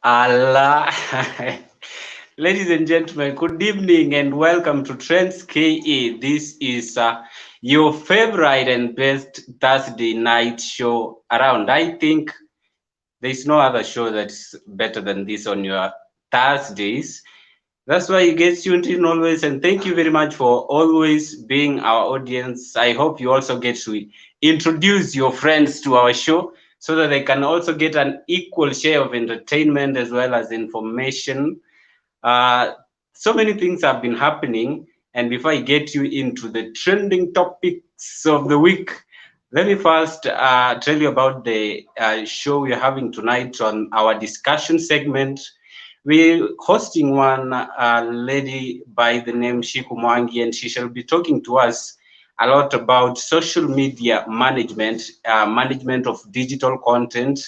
Allah. Ladies and gentlemen, good evening and welcome to Trends KE. This is your favorite and best Thursday night show around. I think there's no other show that's better than this on your Thursdays. That's why you get tuned in always. And thank you very much for always being our audience. I hope you also get to introduce your friends to our show so that they can also get an equal share of entertainment as well as information. Uh, so many things have been happening. And before I get you into the trending topics of the week, let me first tell you about the show we're having tonight on our discussion segment. We're hosting one lady by the name Cîku Mwangi, and she shall be talking to us a lot about social media management, management of digital content.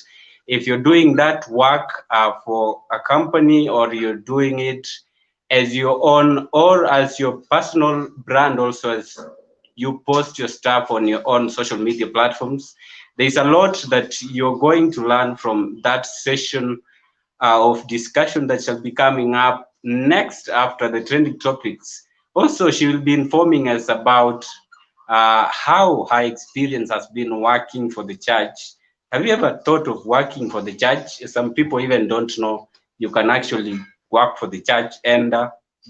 If you're doing that work for a company or you're doing it as your own or as your personal brand, also as you post your stuff on your own social media platforms, there's a lot that you're going to learn from that session of discussion that shall be coming up next after the trending topics. Also, she will be informing us about how her experience has been working for the church. Have you ever thought of working for the church? Some people even don't know you can actually work for the church and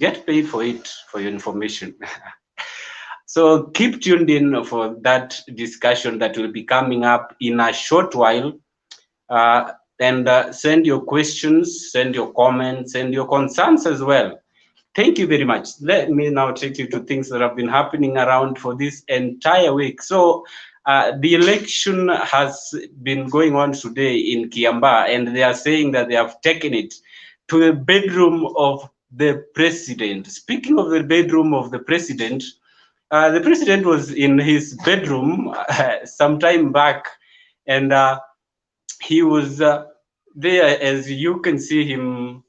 get paid for it, for your information. So keep tuned in for that discussion that will be coming up in a short while. And send your questions, send your comments, send your concerns as well. Thank you very much. Let me now take you to things that have been happening around for this entire week. So, the election has been going on today in Kiambaa, and they are saying that they have taken it to the bedroom of the president. Speaking of the bedroom of the president was in his bedroom some time back, and he was there. As you can see him,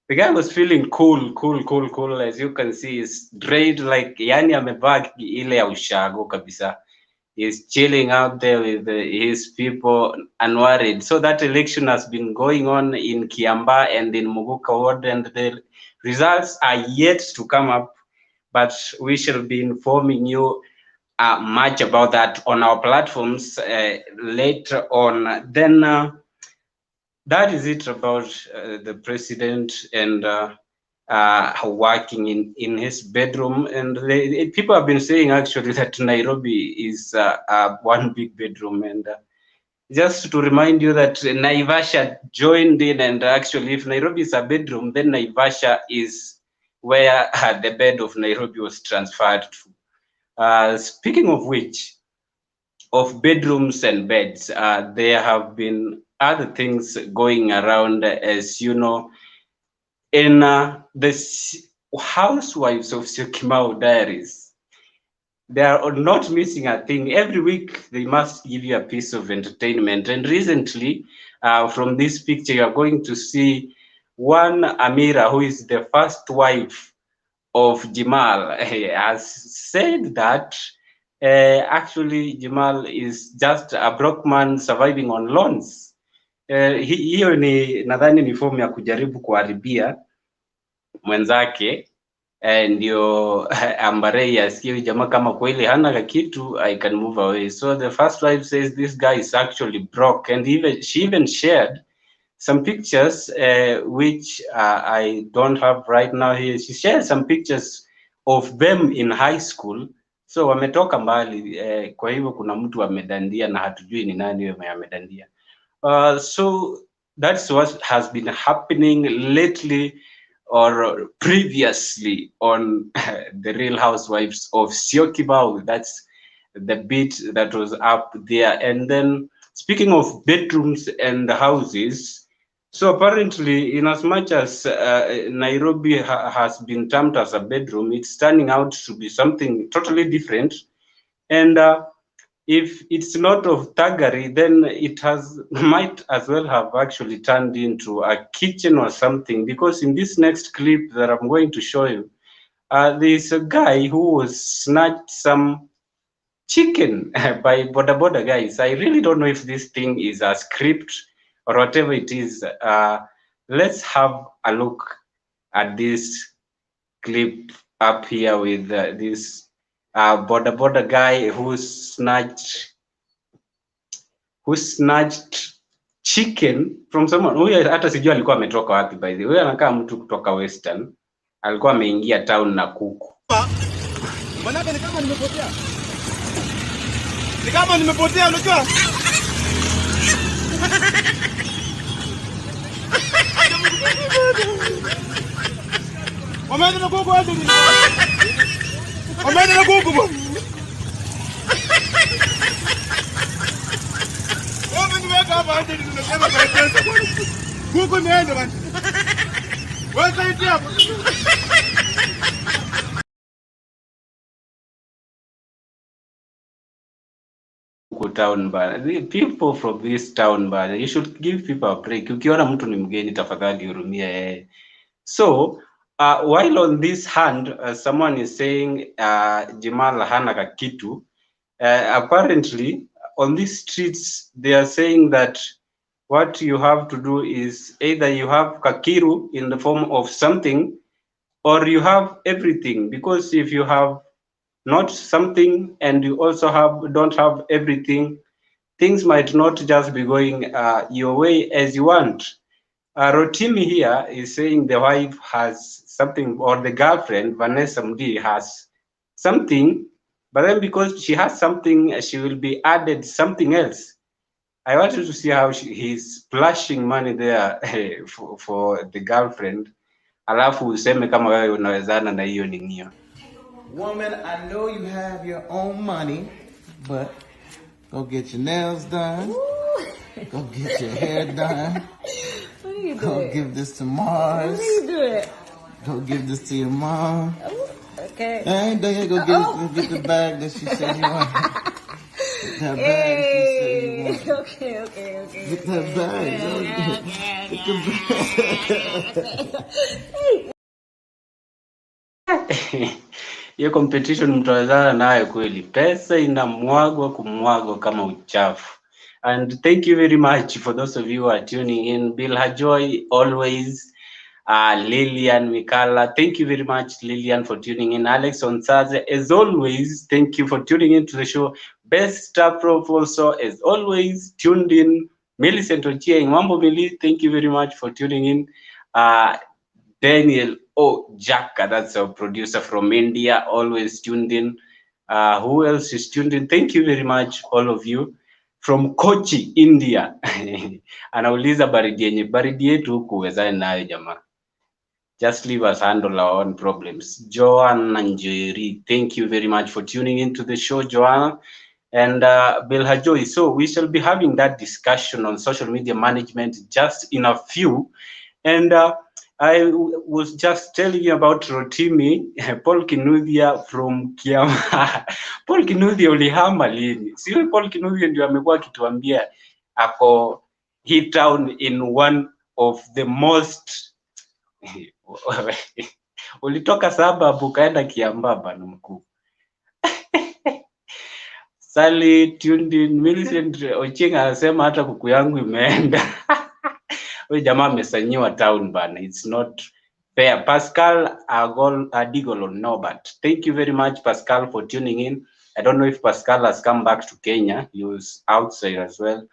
the guy was feeling cool. As you can see, he's dread like yani amevaa ile ya ushago kabisa. He's chilling out there with his people, unworried. So that election has been going on in Kiambaa and in Muguka ward, and the results are yet to come up. But we shall be informing you much about that on our platforms later on. Then that is it about the president and working in his bedroom. And people have been saying actually that Nairobi is one big bedroom. And just to remind you that Naivasha joined in, and actually, if Nairobi is a bedroom, then Naivasha is where the bed of Nairobi was transferred to. Speaking of which, of bedrooms and beds, there have been other things going around, as you know, in the housewives of Syokimau diaries. They are not missing a thing. Every week, they must give you a piece of entertainment. And recently, from this picture, you are going to see one Amira, who is the first wife of Jamal, has said that actually Jamal is just a broke man surviving on loans. Hiyo ni nadhani ni fomu ya kujaribu kuharibia mwenzake, ndio Ambarei asikie huyu jamaa kama kweli hana kitu, I can move away. So the first wife says this guy is actually broke, and she even shared some pictures which I don't have right now here. She shared some pictures of them in high school. So wametoka mbali, kwa hivyo kuna mtu amedandia na hatujui ni nani huyo amedandia. So that's what has been happening lately or previously on the Real Housewives of Syokimau. That's the bit that was up there. And then speaking of bedrooms and houses, so apparently, in as much as Nairobi has been termed as a bedroom, it's turning out to be something totally different. And if it's not of thuggery, then it might as well have actually turned into a kitchen or something. Because in this next clip that I'm going to show you, there's a guy who was snatched some chicken by boda guys. I really don't know if this thing is a script or whatever it is. Let's have a look at this clip up here with this border guy who snatched chicken from someone. Huyu hata sijui alikuwa ametoka wapi by the way. Huyu anakaa mtu kutoka Western, alikuwa ameingia town na kuku. Manake ni kama nimepotea. Ni kama nimepotea unajua? Wameenda na kuku hadi ni. Wameenda na kuku bwana. Wewe nimeweka hapa hadi nimesema kwa pesa bwana. Kuku niende bwana. Wewe saidia hapo. Town bana. The people from this town bana, you should give people a break. Ukiona mtu ni mgeni tafadhali hurumia yeye. So while on this hand someone is saying Jamal hana kakitu, apparently on these streets they are saying that what you have to do is either you have kakiru in the form of something or you have everything, because if you have not something and you also don't have everything, things might not just be going your way as you want. Rotimi here is saying the wife has something, or the girlfriend Vanessa Mdi has something, but then because she has something, she will be added something else. I wanted to see how he's splashing money there for the girlfriend, alafu useme kama wewe unawezana na hiyo ningio. Woman, I know you have your own money, but go get your nails done. Go get your hair done. What are you doing? Go give this to Mars. What are you doing? Go give this to your mom. Okay. Hey, there you go get the bag that she said you want. Get that bag she said you want. Okay. Get that bag. Get the bag. Hiyo competition mtawezana nayo kweli, pesa inamwagwa kumwagwa kama uchafu. And thank you very much for those of you who are tuning in. Bill Hajoy always, Lillian Mikala, thank you very much Lillian for tuning in. Alex Onsaze, as always, thank you for tuning in to the show. Best Star Prof also, as always, tuned in. Millicent Ochieng, Mambo Mili, thank you very much for tuning in. Daniel Jaka, that's our producer from India, always tuned in. Who else is tuned in? Thank you very much, all of you. From Kochi, India. Anauliza baridi yetu huku wezani nayo jamaa. Just leave us handle our own problems. Joanna Njeri, thank you very much for tuning into the show, Joanna. And Bill Hajoy. So we shall be having that discussion on social media management just in a few. And I was just telling you about Rotimi, Paul Kinuthia from Kiama. Paul Kinuthia ulihama lini? Sio Paul Kinuthia ndio amekuwa akituambia ako hit town in one of the most ulitoka sababu ukaenda Kiamba bana mkuu. Sally tuned in. Millicent Ochenga anasema hata kuku yangu imeenda. Huyu jamaa amesanyiwa town bana. It's not fair. Pascal Adigolo, no, but thank you very much Pascal for tuning in. I don't know if Pascal has come back to Kenya. He was outside as well.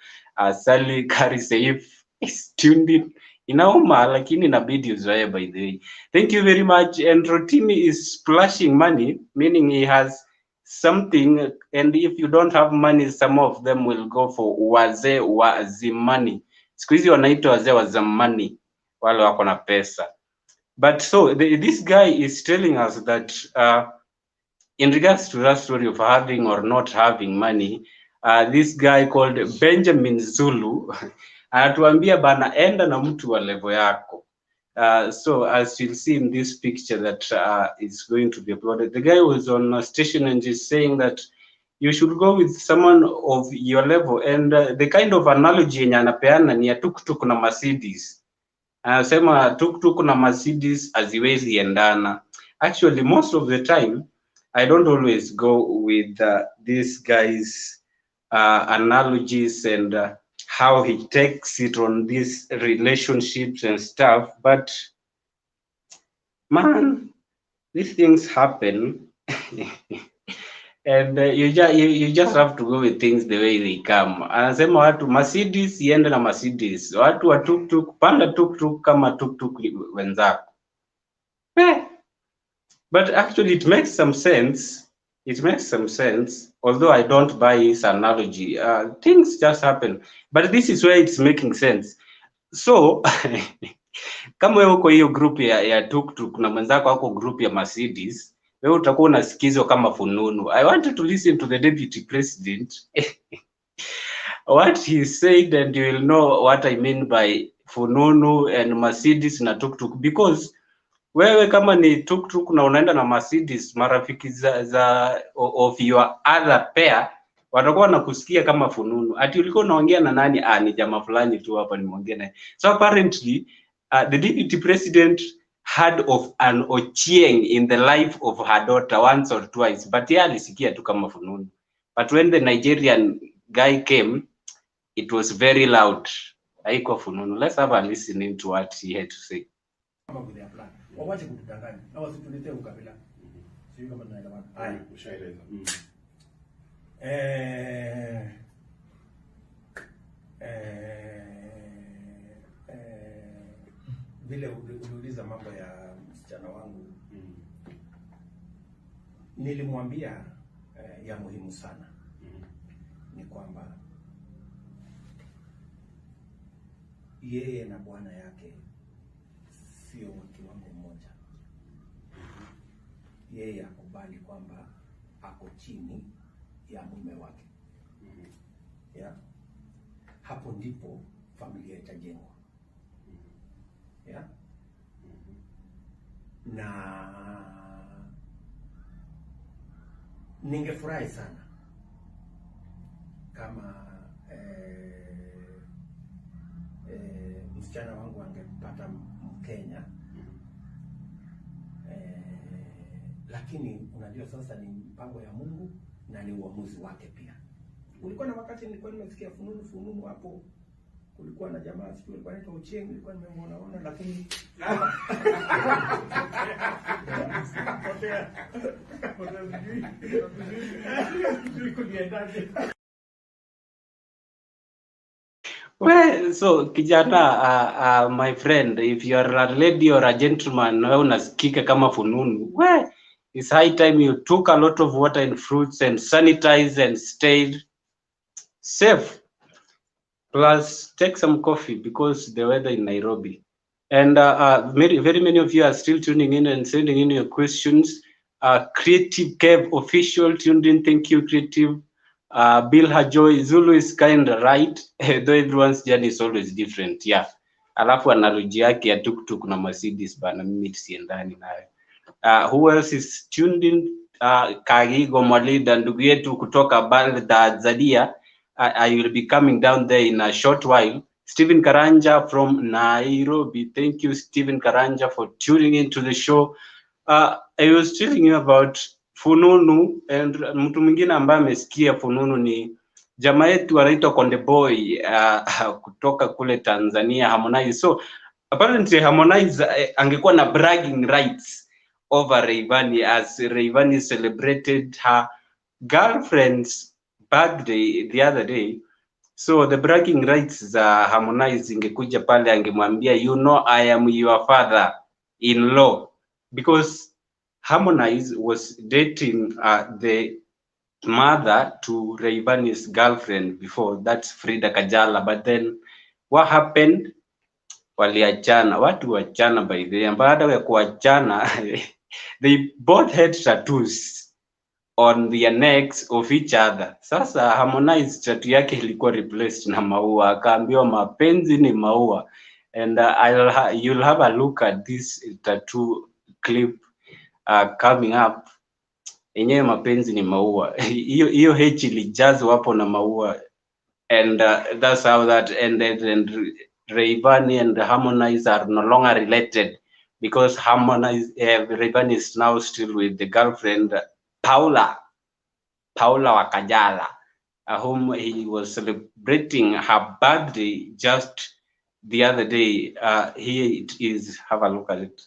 Sally Kariseif is tuned in. Inauma lakini inabidi uzoe by the way. Thank you very much. And Rotimi is splashing money, meaning he has something, and if you don't have money, some of them will go for wazee wa zimani. Siku hizi wanaitwa wazee wa zamani, wale wako na pesa. But so this guy is telling us that in regards to that story of having or not having money, this guy called Benjamin Zulu anatuambia bana, enda na mtu wa level yako. So as you'll see in this picture that is going to be uploaded, the guy was on a station and is saying that you should go with someone of your level, and the kind of analogy yenye anapeana ni ya tuktuk na Mercedes. Anasema tuktuk na Mercedes haziwezi endana. Actually, most of the time I don't always go with these guys analogies and how he takes it on these relationships and stuff. But man, these things happen. And you just have to go with things the way they come. Anasema watu Mercedes iende na Mercedes, watu wa tuktuk panda tuktuk kama tuktuk wenzako. But actually it makes some sense. It makes some sense, although I don't buy his analogy. Things just happen, but this is where it's making sense. So kama wewe uko hiyo group ya tuktuk na mwenzako wako group ya Mercedes, wewe utakuwa unasikizwa kama fununu. I want to listen to the deputy president what he said, and you will know what I mean by fununu and Mercedes na tuktuk, because wewe kama ni tuktuk na unaenda na Mercedes, marafiki of your other pair watakuwa nakusikia kama fununu. Ati ulikuwa unaongea na nani? Ni jamaa fulani tu hapa nimeongea naye. So apparently the deputy president heard of an Ochieng in the life of her daughter once or twice, but yeye alisikia tu kama fununu. But when the Nigerian guy came, it was very loud. Haikuwa fununu. Let's have a listening to what he had to say. Wawache kutudanganya na wasituletee ukabila. Sio kama tunaelewana. Haya, ushaeleza. Vile uliuliza mambo ya msichana wangu. Nilimwambia ya muhimu sana. Ni kwamba yeye na bwana yake sio kiwango mmoja. Yeye akubali kwamba ako chini ya mume wake. Yeah. Hapo ndipo familia itajengwa. Yeah. Na ningefurahi sana kama msichana wangu angepata Mkenya. Lakini unajua sasa ni mpango ya Mungu na ni uamuzi wake pia. Ulikuwa na wakati nilikuwa nimesikia fununu hapo, kulikuwa na jamaa sio alikuwa anaitwa Ochieng, nilikuwa nimemuona lakini Well, so kijana, my friend, if you are a lady or a gentleman, wewe unasikika kama fununu. Well, it's high time you took a lot of water and fruits and sanitize and stayed safe. Plus, take some coffee because the weather in Nairobi. And very many of you are still tuning in and sending in your questions. Creative Kev official tuned in. Thank you, Creative. Bill Hajoy, Zulu is kind of right, though everyone's journey is always different. Yeah. Alafu analogy yake ya tuktuk na Mercedes bana, mimi tusiendani nayo. Who else is tuned in? Kagigo Mwalida, ndugu yetu kutoka Baghdad Zadia. I will be coming down there in a short while. Stephen Karanja from Nairobi. Thank you, Stephen Karanja, for tuning into the show. I was telling you about fununu, and mtu mwingine ambaye amesikia fununu ni jamaa yetu anaitwa Konde Boy kutoka kule Tanzania, Harmonize. So apparently Harmonize angekuwa na bragging rights over Rayvanny as Rayvanny celebrated her girlfriend's birthday the other day. So the bragging rights za Harmonize ingekuja pale, angemwambia you know I am your father-in-law, because Harmonize was dating the mother to Rayvanny's girlfriend before, that's Frida Kajala. But then what happened? Waliachana. Watu wachana by the way. Baada ya kuachana they both had tattoos on their necks of each other. Sasa Harmonize tattoo yake ilikuwa replaced na maua, akaambiwa mapenzi ni maua. And you'll have a look at this tattoo clip coming up. Enyewe mapenzi ni maua. Hiyo H ilijazwa hapo na maua. And that's how that ended. And Rayvanny and Harmonize are no longer related, because Rayvanny is now still with the girlfriend Paula Wakajala. whom he was celebrating her birthday just the other day. Here it is. Have a look at it.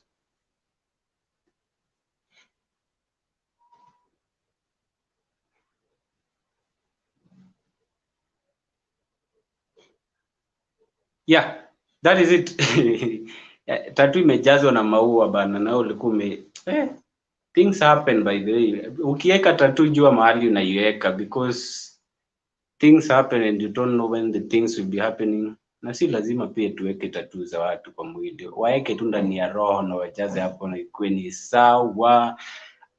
Yeah, that is it. Tattoo imejazwa na maua bana, na ulikuwa things happen by the way. Ukiweka tattoo jua mahali unaiweka, because things happen and you don't know when the things will be happening. Na si lazima pia tuweke tattoo za watu kwa mwili, waeke tu ndani ya roho na wajaze hapo na ikuwe ni sawa.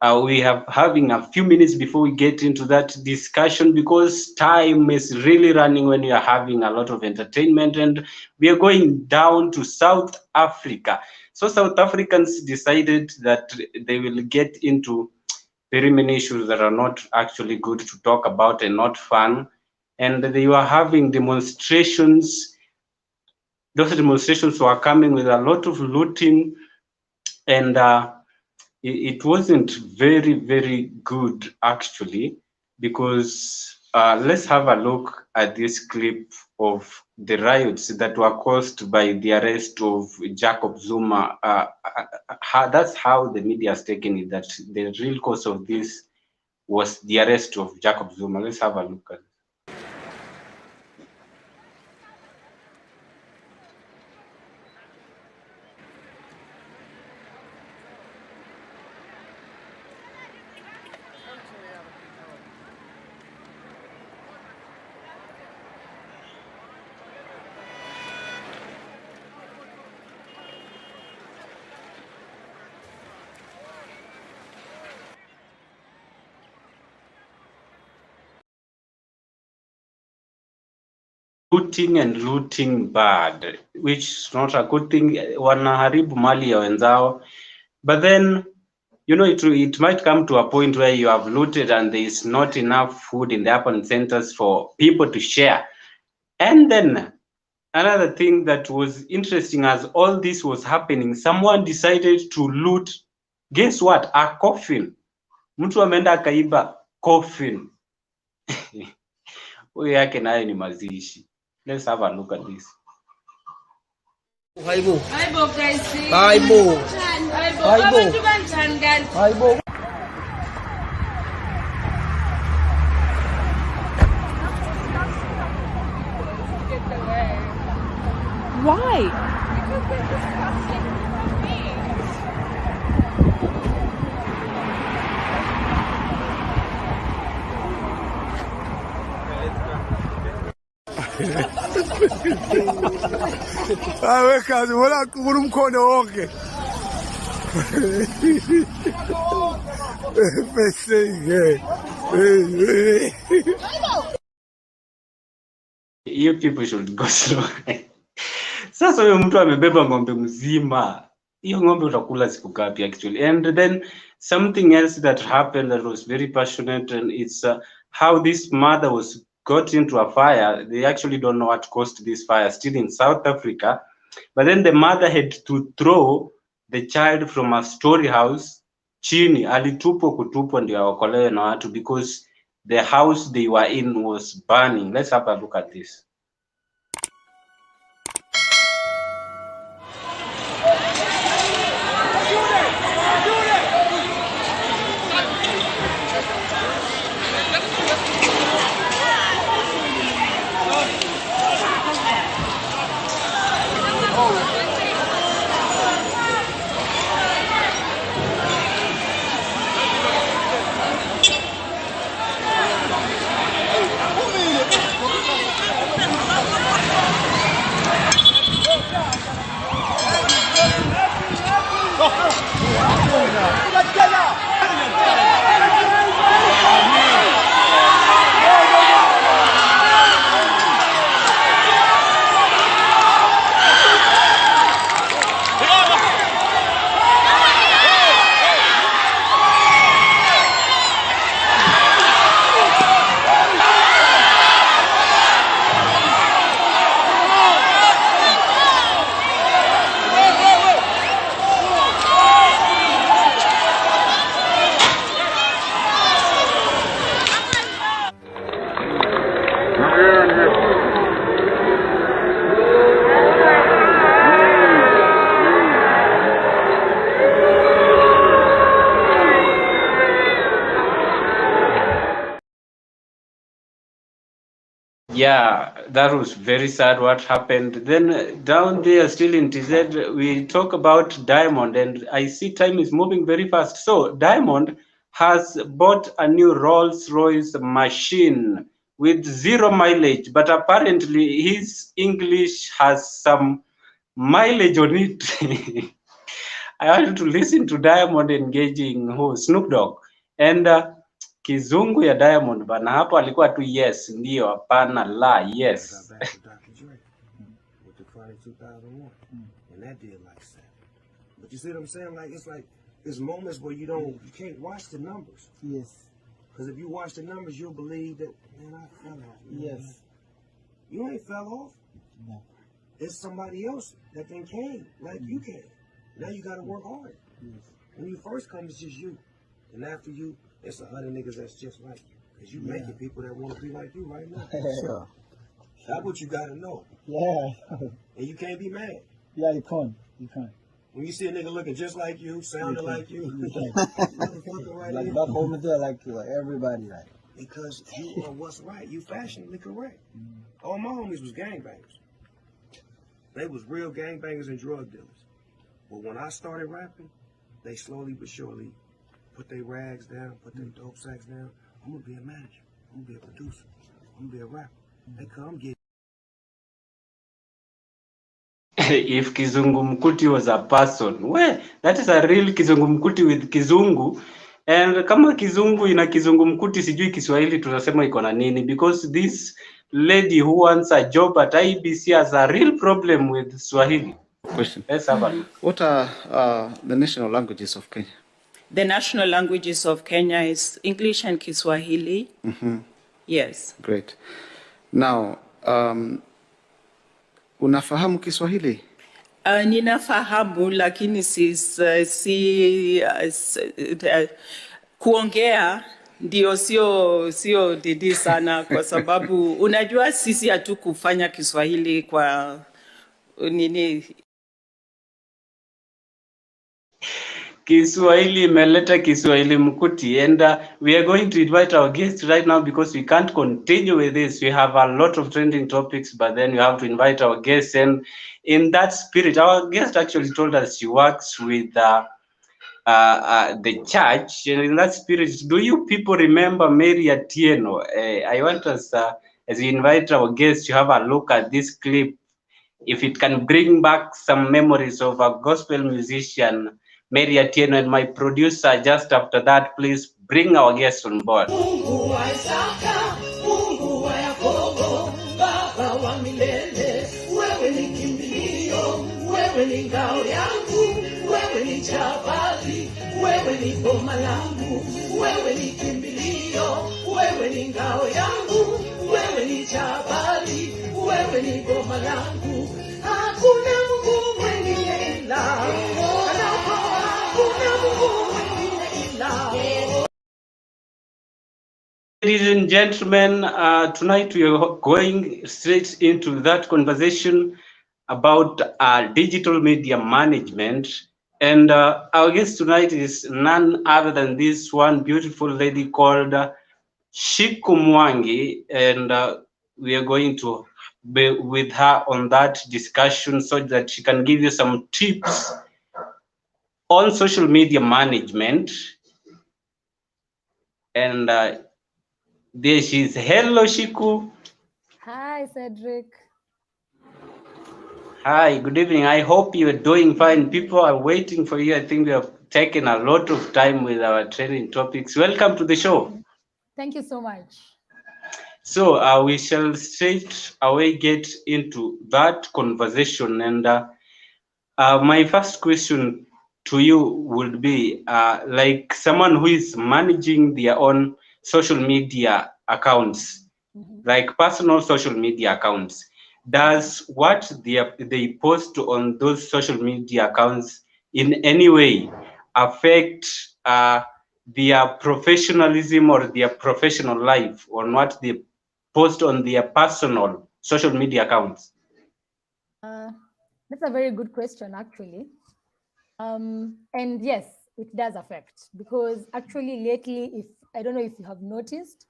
We have having a few minutes before we get into that discussion, because time is really running when you are having a lot of entertainment, and we are going down to South Africa. So South Africans decided that they will get into very many issues that are not actually good to talk about and not fun, and they were having demonstrations. Those demonstrations were coming with a lot of looting, and it wasn't very, very good actually, because let's have a look at this clip of the riots that were caused by the arrest of Jacob Zuma. That's how the media has taken it, that the real cause of this was the arrest of Jacob Zuma. Let's have a look at it. Looting and looting bad, which is not a good thing. Wanaharibu mali ya wenzao, but then it might come to a point where you have looted and there is not enough food in the urban centers for people to share. And then another thing that was interesting, as all this was happening, someone decided to loot, guess what, a coffin. Mtu ameenda akaiba coffin. Huyo yake nayo ni mazishi. Let's have a look at this. Hi Bo. Hi Bo guys. Hi Bo. Hi Bo. Hi Bo. Hi Bo. Why? Awe kazi wala kumkono wonke. You people should go slow. Sasa huyo mtu amebeba ng'ombe mzima. Hiyo ng'ombe utakula siku ngapi actually? And then something else that happened that was very passionate, and it's how this mother got into a fire. They actually don't know what caused this fire, still in South Africa. But then the mother had to throw the child from a story house chini, alitupwa kutupwa ndio aokolewe na watu, because the house they were in was burning. Let's have a look at this. Yeah, that was very sad what happened. Then down there, still in TZ, we talk about Diamond, and I see time is moving very fast. So Diamond has bought a new Rolls-Royce machine with 0 mileage, but apparently his English has some mileage on it. I want you to listen to Diamond engaging who Snoop Dogg and kizungu ya Diamond bana, hapo alikuwa tu yes, ndio, hapana, la, yes. Got back to Dr. Dre with the Chronic 2001, and that did like 7. But you see what I'm saying? Like it's moments where you can't watch the numbers. Yes. Because if you watch the numbers, you'll believe that, man, I fell off. Man. Yes. You ain't fell off. No. It's somebody else that then came, like you came. Now you gotta work hard. Yes. When you first come, it's just you. And after you, it's 100 niggas that's just like you. Because you making people that want to be like you right now. Sure. That's what you gotta know. Yeah. And you can't be mad. Yeah, you can't. You can't. When you see a nigga looking just like you, sounding like you, right Like here. back home there, like everybody, like. Because you are what's right. You fashionably correct. All my homies was gangbangers. They was real gangbangers and drug dealers. But when I started rapping, they slowly but surely put their rags down, put their dope sacks down. I'm gonna be a manager. I'm gonna be a producer. I'm gonna be a rapper. They come get. If Kizungumkuti was a person, well, that is a real Kizungumkuti with Kizungu. And kama Kizungu ina Kizungumkuti, sijui Kiswahili tunasema iko na nini, because this lady who wants a job at IBC has a real problem with Swahili. Question. Let's have a look. What are the national languages of Kenya? The national languages of Kenya is English and Kiswahili. Mm-hmm. Yes. Great. Now, unafahamu Kiswahili? Ninafahamu lakini kuongea ndio sio didi sana kwa sababu unajua sisi hatukufanya Kiswahili kwa nini. Kiswahili imeleta Kiswahili mkuti, and we are going to invite our guest right now because we can't continue with this. We have a lot of trending topics, but then we have to invite our guest, and in that spirit, our guest actually told us she works with the church, and in that spirit, do you people remember Mary Atieno? I want us, as we invite our guest, to have a look at this clip, if it can bring back some memories of a gospel musician, Mary Atieno, and my producer just after that, please bring our guest on board. Mungu wa Isaka, Mungu wa Yakobo, Baba wa milele, wewe ni kimbilio, wewe ni ngao yangu, wewe ni jabali, wewe ni boma langu, wewe ni kimbilio, wewe ni ngao yangu, wewe ni jabali, wewe ni boma langu. Hakuna Mungu mwingine ila, hakuna Mungu mwingine ila. Ladies and gentlemen, tonight we are going straight into that conversation about digital media management. And our guest tonight is none other than this one beautiful lady called Cîku Mwangi. And we are going to be with her on that discussion so that she can give you some tips on social media management. And there she is. Hello, Cîku. Hi, Cedric. Hi, good evening. I hope you are doing fine. People are waiting for you. I think we have taken a lot of time with our training topics. Welcome to the show. Thank you so much. So we shall straight away get into that conversation. And my first question to you would be, like someone who is managing their own social media accounts, like personal social media accounts, does what they post on those social media accounts in any way affect their professionalism or their professional life on what they post on their personal social media accounts? That's a very good question, actually. And yes, it does affect, because actually lately, if I don't know if you have noticed,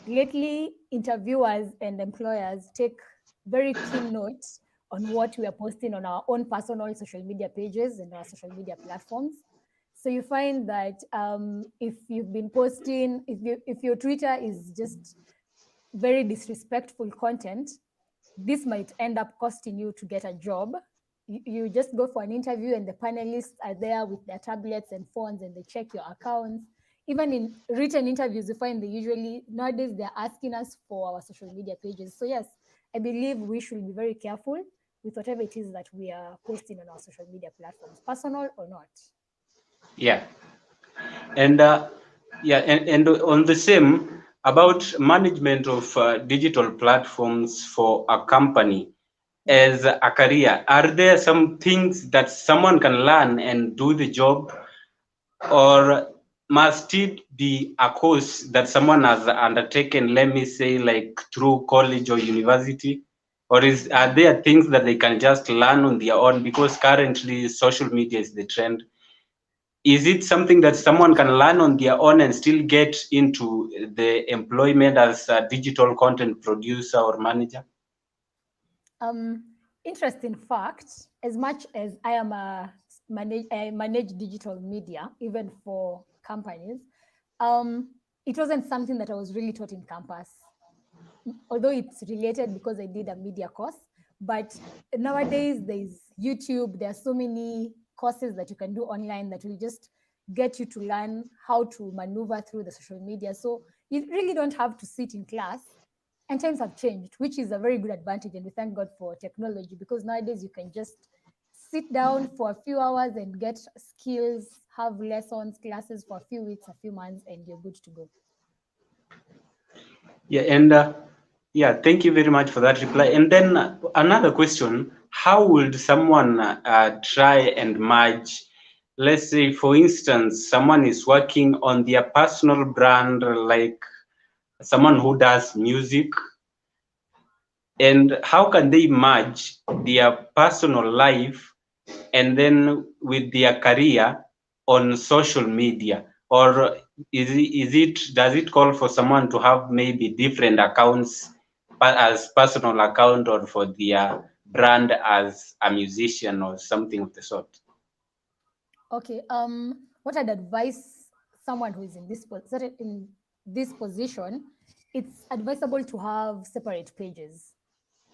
lately interviewers and employers take very keen note on what we are posting on our own personal social media pages and our social media platforms. So you find that if you've been posting, if your Twitter is just very disrespectful content, this might end up costing you to get a job. You just go for an interview and the panelists are there with their tablets and phones and they check your accounts. Even in written interviews, you find they usually, nowadays, they're asking us for our social media pages. So yes, I believe we should be very careful with whatever it is that we are posting on our social media platforms, personal or not. Yeah. And and on the same about management of digital platforms for a company as a career, are there some things that someone can learn and do the job, or must it be a course that someone has undertaken, let me say like through college or university, or are there things that they can just learn on their own, because currently social media is the trend? Is it something that someone can learn on their own and still get into the employment as a digital content producer or manager? Interesting fact, as much as I am I manage digital media, even for companies, it wasn't something that I was really taught in campus, although it's related because I did a media course. But nowadays there's YouTube, there are so many courses that you can do online that will just get you to learn how to maneuver through the social media. So you really don't have to sit in class. And times have changed, which is a very good advantage. And we thank God for technology, because nowadays you can just sit down for a few hours and get skills, have lessons, classes for a few weeks, a few months, and you're good to go. Yeah, and yeah, thank you very much for that reply. And then another question: how would someone try and merge? Let's say, for instance, someone is working on their personal brand, like someone who does music, and how can they merge their personal life and then with their career on social media? Or does it call for someone to have maybe different accounts as personal account, or for their brand as a musician or something of the sort? Okay. What I'd advise someone who is in this position, it's advisable to have separate pages,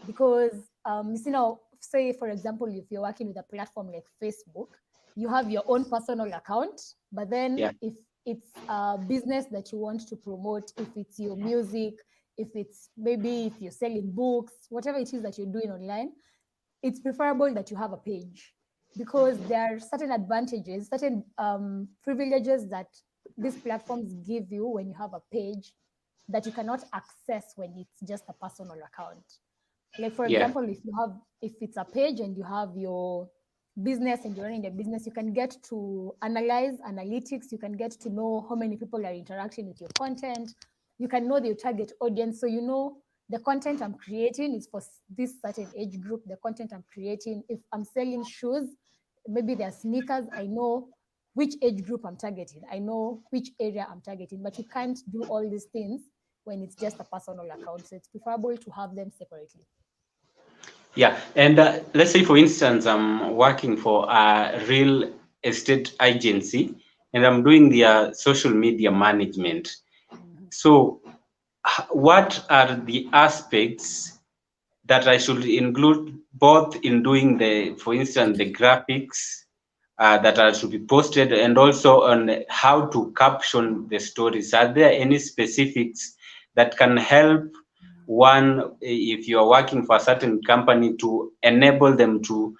because you see now, say for example, if you're working with a platform like Facebook, you have your own personal account, but then Yeah. if it's a business that you want to promote, if it's your music, if it's maybe if you're selling books, whatever it is that you're doing online, it's preferable that you have a page, because there are certain advantages, certain privileges that these platforms give you when you have a page that you cannot access when it's just a personal account. Like for Yeah. example, if it's a page and you have your business and you're running the business, you can get to analyze analytics, you can get to know how many people are interacting with your content, you can know your target audience. So you know the content I'm creating is for this certain age group. The content I'm creating, if I'm selling shoes, maybe they're sneakers, I know which age group I'm targeting, I know which area I'm targeting. But you can't do all these things when it's just a personal account. So it's preferable to have them separately. Yeah, and let's say, for instance, I'm working for a real estate agency and I'm doing their social media management. So, what are the aspects that I should include both in doing for instance, the graphics that are to be posted, and also on how to caption the stories? Are there any specifics that can help one, if you are working for a certain company, to enable them to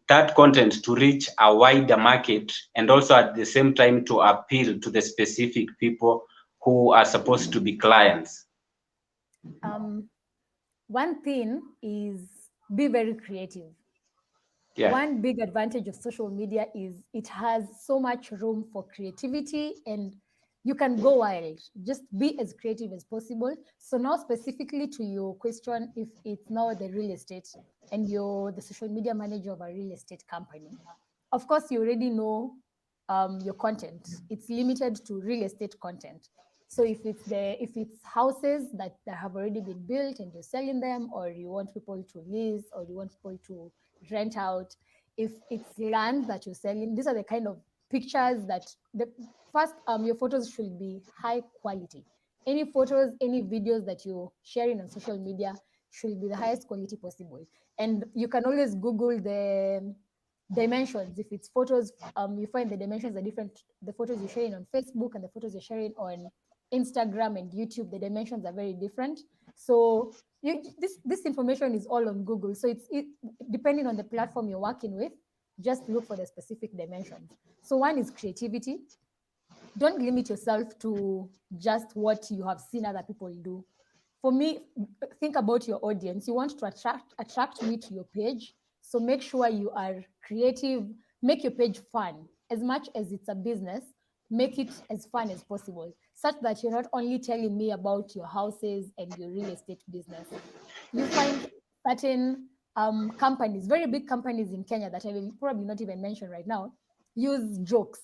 that content to reach a wider market, and also at the same time to appeal to the specific people who are supposed to be clients? One thing is be very creative. Yeah. One big advantage of social media is it has so much room for creativity, and you can go wild. Just be as creative as possible. So now specifically to your question, if it's now the real estate and you're the social media manager of a real estate company, of course you already know your content. It's limited to real estate content. So if it's houses that have already been built and you're selling them, or you want people to lease, or you want people to rent out, if it's land that you're selling, these are the kind of pictures that your photos should be high quality. Any photos, any videos that you're sharing on social media should be the highest quality possible. And you can always Google the dimensions. If it's photos, you find the dimensions are different. The photos you're sharing on Facebook and the photos you're sharing on Instagram and YouTube, the dimensions are very different. So this information is all on Google. So depending on the platform you're working with, just look for the specific dimensions. So one is creativity. Don't limit yourself to just what you have seen other people do. For me, think about your audience. You want to attract me to your page. So make sure you are creative. Make your page fun. As much as it's a business, make it as fun as possible, such that you're not only telling me about your houses and your real estate business. You find certain companies, very big companies in Kenya that I will probably not even mention right now, use jokes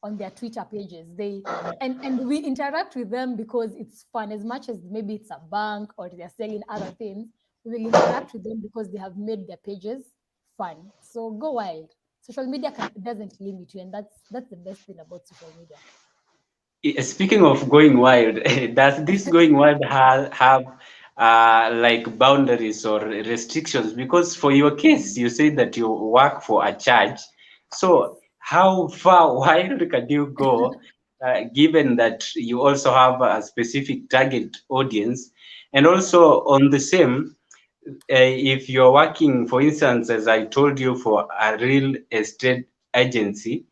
on their Twitter pages. And we interact with them because it's fun. As much as maybe it's a bank or they're selling other things, we will interact with them because they have made their pages fun. So go wild. Social media doesn't limit you, and that's the best thing about social media. Speaking of going wild, does this going wild have like boundaries or restrictions? Because for your case, you say that you work for a church. So how far wild can you go, given that you also have a specific target audience? And also on the same, if you're working, for instance, as I told you, for a real estate agency,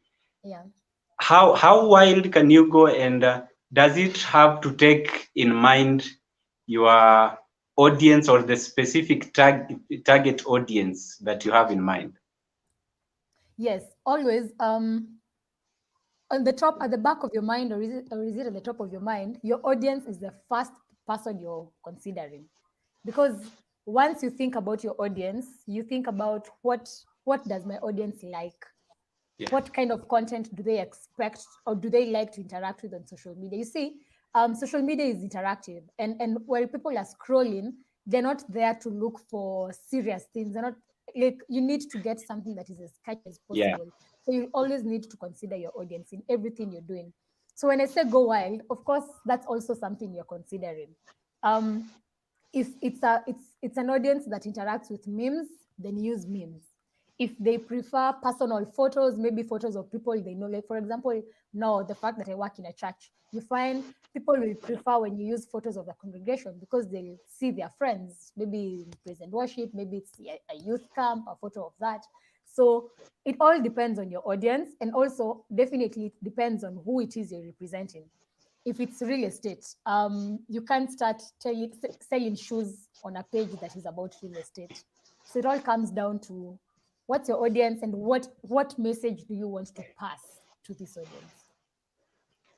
Yeah. how wild can you go, and does it have to take in mind your audience or the specific target audience that you have in mind? Yes, always. On the top, at the back of your mind, or is it at the top of your mind? Your audience is the first person you're considering, because once you think about your audience, you think about what does my audience like. Yeah. What kind of content do they expect, or do they like to interact with on social media? You see, social media is interactive, and where people are scrolling, they're not there to look for serious things. They're not, like, you need to get something that is as catchy as Yeah. possible. So you always need to consider your audience in everything you're doing. So when I say go wild, of course, that's also something you're considering. If it's an audience that interacts with memes, then use memes. If they prefer personal photos, maybe photos of people they know, like for example, now the fact that I work in a church, you find people will prefer when you use photos of the congregation because they'll see their friends, maybe in praise and worship, maybe it's a youth camp, a photo of that. So it all depends on your audience, and also definitely it depends on who it is you're representing. If it's real estate, you can't start selling shoes on a page that is about real estate. So it all comes down to what's your audience and what message do you want to pass to this audience.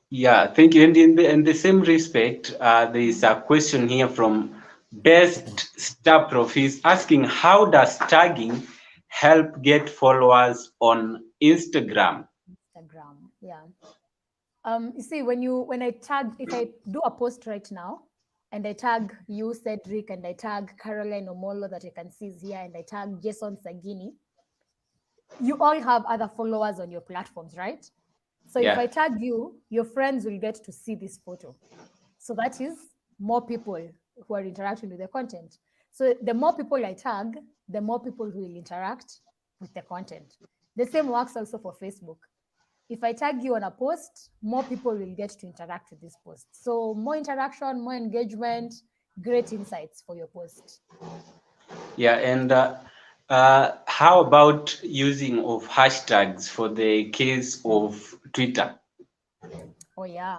Yeah, thank you. And in the same respect, there is a question here from Best Star Prof. He's asking, how does tagging help get followers on Instagram? Instagram, yeah. You see, when I tag, if I do a post right now and I tag you, Cedric, and I tag Caroline Omolo that I can see is here, and I tag Jason Sagini, you all have other followers on your platforms, right? So if I tag you, your friends will get to see this photo. So that is more people who are interacting with the content. So the more people I tag, the more people who will interact with the content. The same works also for Facebook. If I tag you on a post, more people will get to interact with this post. So more interaction, more engagement, great insights for your post. Yeah, and how about using of hashtags for the case of Twitter? Oh yeah,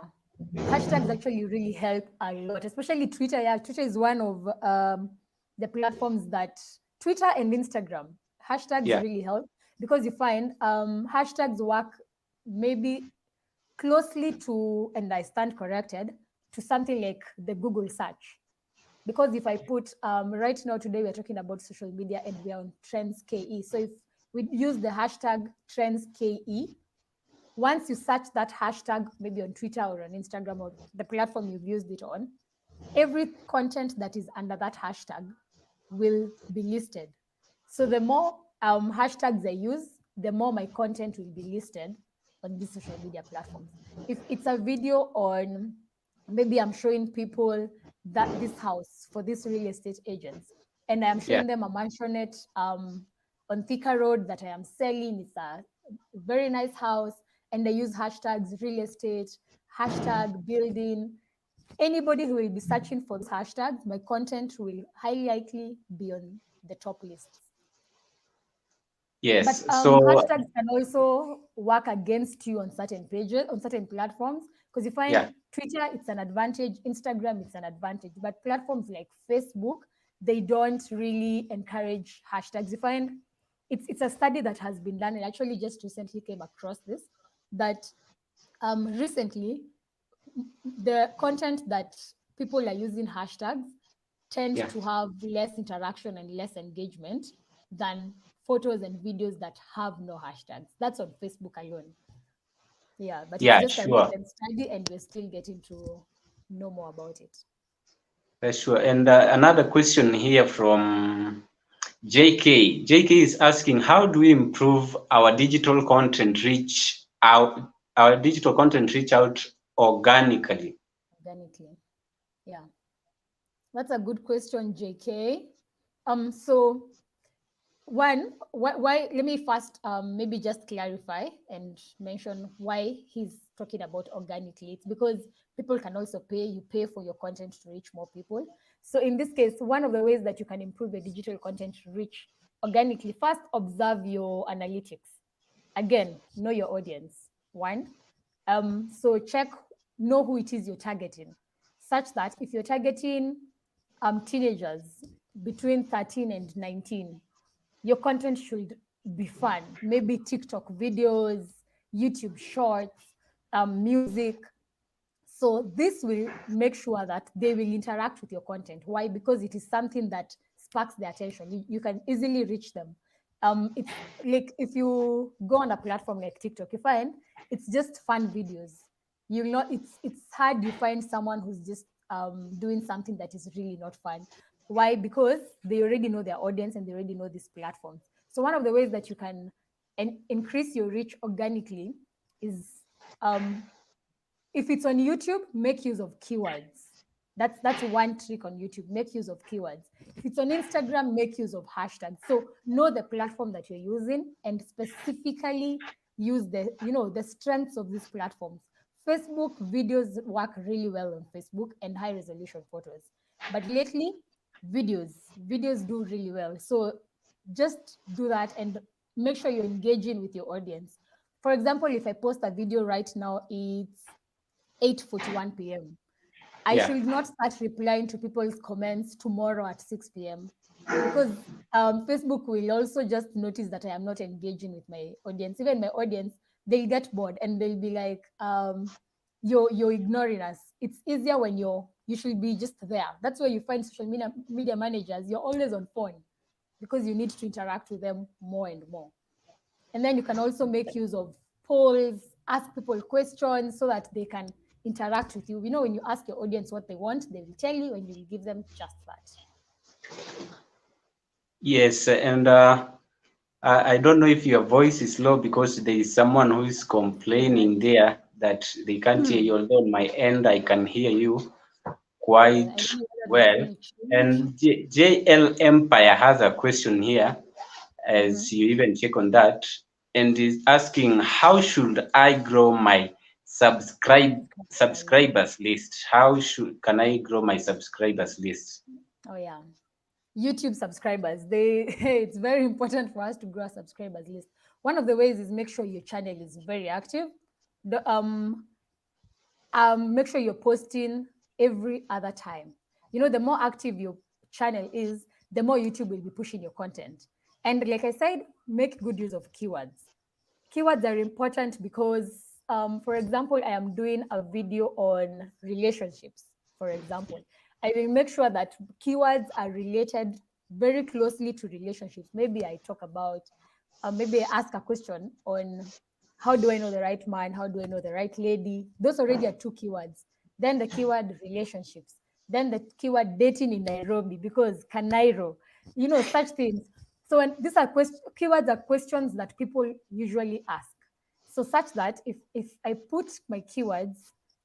hashtags actually really help a lot, especially Twitter. Yeah, Twitter is one of the platforms that, Twitter and Instagram, hashtags really help, because you find hashtags work maybe closely to, and I stand corrected, to something like the Google search. Because if I put, right now, today we're talking about social media and we're on Trends KE. So if we use the hashtag Trends KE, once you search that hashtag, maybe on Twitter or on Instagram or the platform you've used it on, every content that is under that hashtag will be listed. So the more hashtags I use, the more my content will be listed on these social media platforms. If it's a video on, maybe I'm showing people that this house for these real estate agents, and I'm showing them a mansionette on Thika Road that I am selling. It's a very nice house, and I use hashtags real estate, hashtag building. Anybody who will be searching for those hashtags, my content will highly likely be on the top lists. Yes. But So hashtags can also work against you on certain pages, on certain platforms, because you find Twitter, it's an advantage, Instagram, it's an advantage. But platforms like Facebook, they don't really encourage hashtags. You find it's a study that has been done, and actually just recently came across this, that recently the content that people are using hashtags tend to have less interaction and less engagement than photos and videos that have no hashtags. That's on Facebook alone. Yeah, but it's just a sure. recent study and we're still getting to know more about it. Sure. And another question here from JK. JK is asking, how do we improve our digital content reach out organically? Organically. Yeah. That's a good question, JK. So one, why let me first maybe just clarify and mention why he's talking about organically. It's because people can also pay for your content to reach more people. So in this case, one of the ways that you can improve your digital content to reach organically, first observe your analytics. Again, know your audience. One, so know who it is you're targeting, such that if you're targeting teenagers between 13 and 19, your content should be fun. Maybe TikTok videos, YouTube shorts, music. So this will make sure that they will interact with your content. Why? Because it is something that sparks their attention. You can easily reach them. It's like if you go on a platform like TikTok, you find it's just fun videos. You know, it's hard you find someone who's just doing something that is really not fun. Why? Because they already know their audience and they already know these platforms. So one of the ways that you can increase your reach organically is if it's on YouTube, make use of keywords. That's one trick on YouTube. Make use of keywords. If it's on Instagram, make use of hashtags. So know the platform that you're using and specifically use the strengths of these platforms. Facebook videos work really well on Facebook and high resolution photos. But lately, videos do really well. So just do that and make sure you're engaging with your audience. For example, if I post a video right now, it's 8:41 p.m. I should not start replying to people's comments tomorrow at 6 p.m. because Facebook will also just notice that I am not engaging with my audience. Even my audience, they'll get bored and they'll be like, you're ignoring us. It's easier when you should be just there. That's where you find social media managers. You're always on phone because you need to interact with them more and more. And then you can also make use of polls, ask people questions so that they can interact with you. You know, when you ask your audience what they want, they will tell you and you will give them just that. Yes, and I don't know if your voice is low because there is someone who is complaining there that they can't hear you. Although on my end, I can hear you quite well. And JL Empire has a question here, as you even check on that, and is asking, how should I grow my subscribers list? Can I grow my subscribers list? Oh yeah, YouTube subscribers. It's very important for us to grow a subscribers list. One of the ways is make sure your channel is very active. Make sure you're posting every other time. You know, the more active your channel is, the more YouTube will be pushing your content. And like I said, make good use of keywords. Keywords are important because, for example, I am doing a video on relationships, for example. I will make sure that keywords are related very closely to relationships. Maybe I talk about, maybe I ask a question on how do I know the right man? How do I know the right lady? Those already are 2 keywords. Then the keyword relationships. Then the keyword dating in Nairobi, because Kanairo, such things. So when these are keywords are questions that people usually ask. So such that if I put my keywords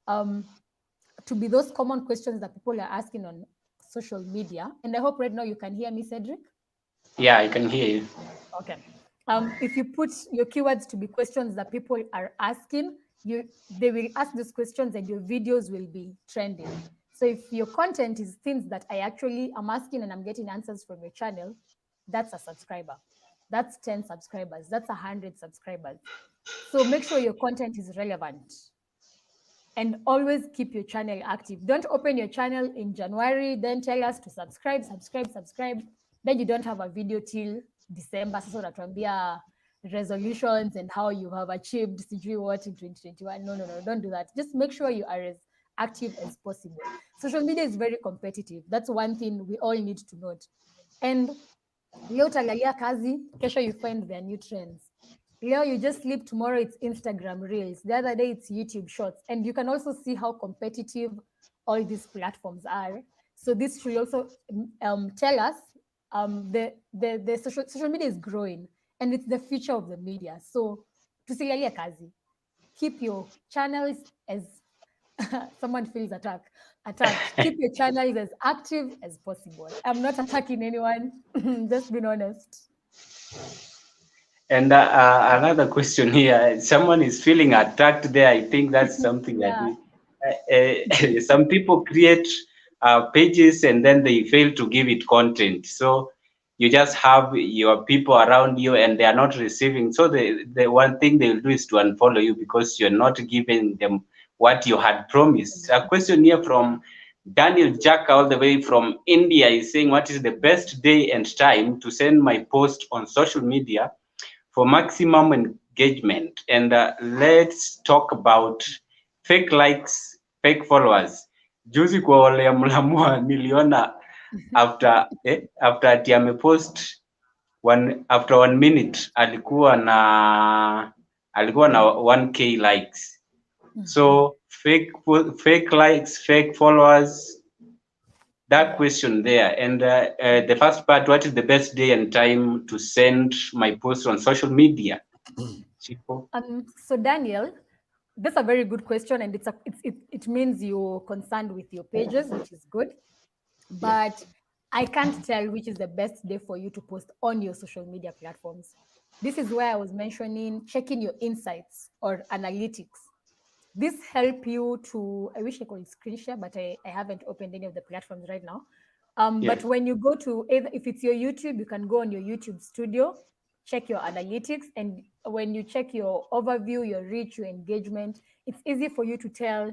to be those common questions that people are asking on social media, and I hope right now you can hear me, Cedric. Yeah, I can hear you. Okay. If you put your keywords to be questions that people are asking, they will ask these questions and your videos will be trending. So if your content is things that I actually am asking and I'm getting answers from your channel, that's a subscriber. That's 10 subscribers. That's 100 subscribers. So make sure your content is relevant. And always keep your channel active. Don't open your channel in January, then tell us to subscribe. Then you don't have a video till December. Sasa unatuambia resolutions and how you have achieved sijui what in 2021. No, don't do that. Just make sure you are as active as possible. Social media is very competitive. That's one thing we all need to note. And leo utaangalia kazi, kesho you find their new trends. Leo you just sleep, tomorrow it's Instagram Reels, the other day it's YouTube Shorts. And you can also see how competitive all these platforms are. So this should also tell us the social media is growing and it's the future of the media. So tusilalie kazi. Keep your channels as someone feels attacked. Keep your channels as active as possible. I'm not attacking anyone, just being honest. And another question here, someone is feeling attacked there. I think that's something Yeah. that some people create pages and then they fail to give it content. So you just have your people around you and they are not receiving. So the one thing they'll do is to unfollow you because you're not giving them what you had promised. A question here from Daniel Jack, all the way from India, is saying, what is the best day and time to send my post on social media for maximum engagement? And let's talk about fake likes, fake followers. Juzi kwa wale mlamua niliona after ati amepost after 1 minute alikuwa na 1k likes. So fake likes, fake followers, that question there. And the first part, what is the best day and time to send my post on social media? Cîku? So Daniel, that's a very good question, and it means you're concerned with your pages, which is good. But I can't tell which is the best day for you to post on your social media platforms. This is where I was mentioning checking your insights or analytics. This help you to, I wish I could screen share, but I haven't opened any of the platforms right now. But when you go to, either if it's your YouTube, you can go on your YouTube studio, check your analytics. And when you check your overview, your reach, your engagement, it's easy for you to tell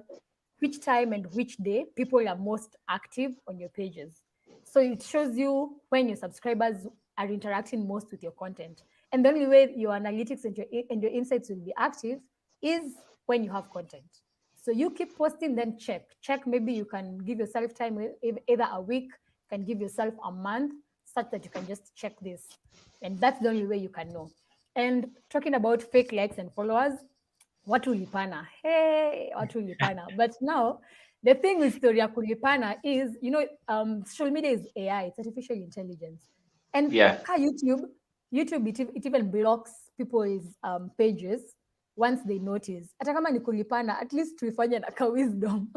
which time and which day people are most active on your pages. So it shows you when your subscribers are interacting most with your content. And the only way your analytics and your insights will be active is when you have content. So you keep posting, then check. Maybe you can give yourself time, either a week, can give yourself a month, such that you can just check this. And that's the only way you can know. And talking about fake likes and followers, what will lipana? Hey, what will lipana? But now, the thing with story ya kulipana is, social media is AI, it's artificial intelligence. And YouTube, it even blocks people's pages once they notice. Hata kama ni kulipana, at least tuifanye na ka wisdom.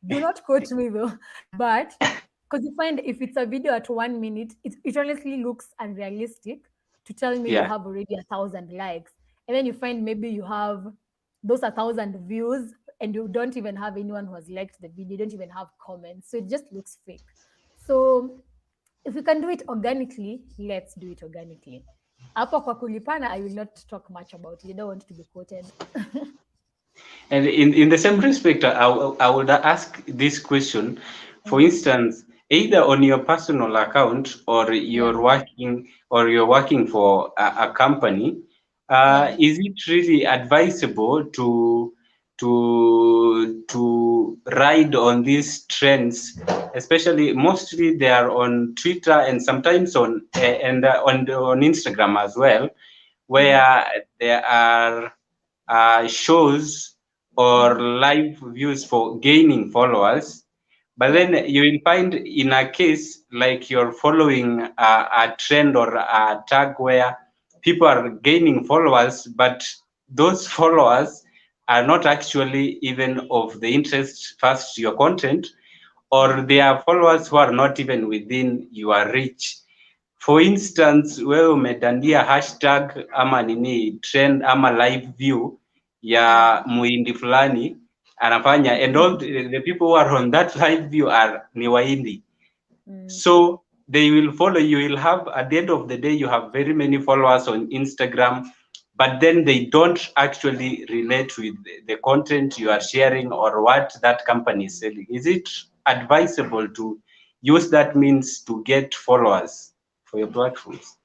Do not quote me though. But because you find if it's a video at 1 minute, it honestly looks unrealistic to tell me you have already 1,000 likes. And then you find maybe you have those 1,000 views and you don't even have anyone who has liked the video, you don't even have comments. So it just looks fake. So if we can do it organically, let's do it organically. Hapo kwa kulipana, I will not talk much about it. I don't want to be quoted. And in the same respect, I would ask this question. For instance, either on your personal account or you're working for a company, is it really advisable to ride on these trends? Especially, mostly they are on Twitter and sometimes on Instagram as well, where there are shows or live views for gaining followers. But then you will find in a case like you're following a trend or a tag where people are gaining followers, but those followers are not actually even of the interest first to your content, or they are followers who are not even within your reach. For instance, wewe umedandia hashtag ama nini trend ama live view ya muhindi fulani anafanya, and all the people who are on that live view are ni wahindi. So they will follow you. You'll have, at the end of the day, you have very many followers on Instagram, but then they don't actually relate with the content you are sharing or what that company is selling. Is it advisable to use that means to get followers for your platforms?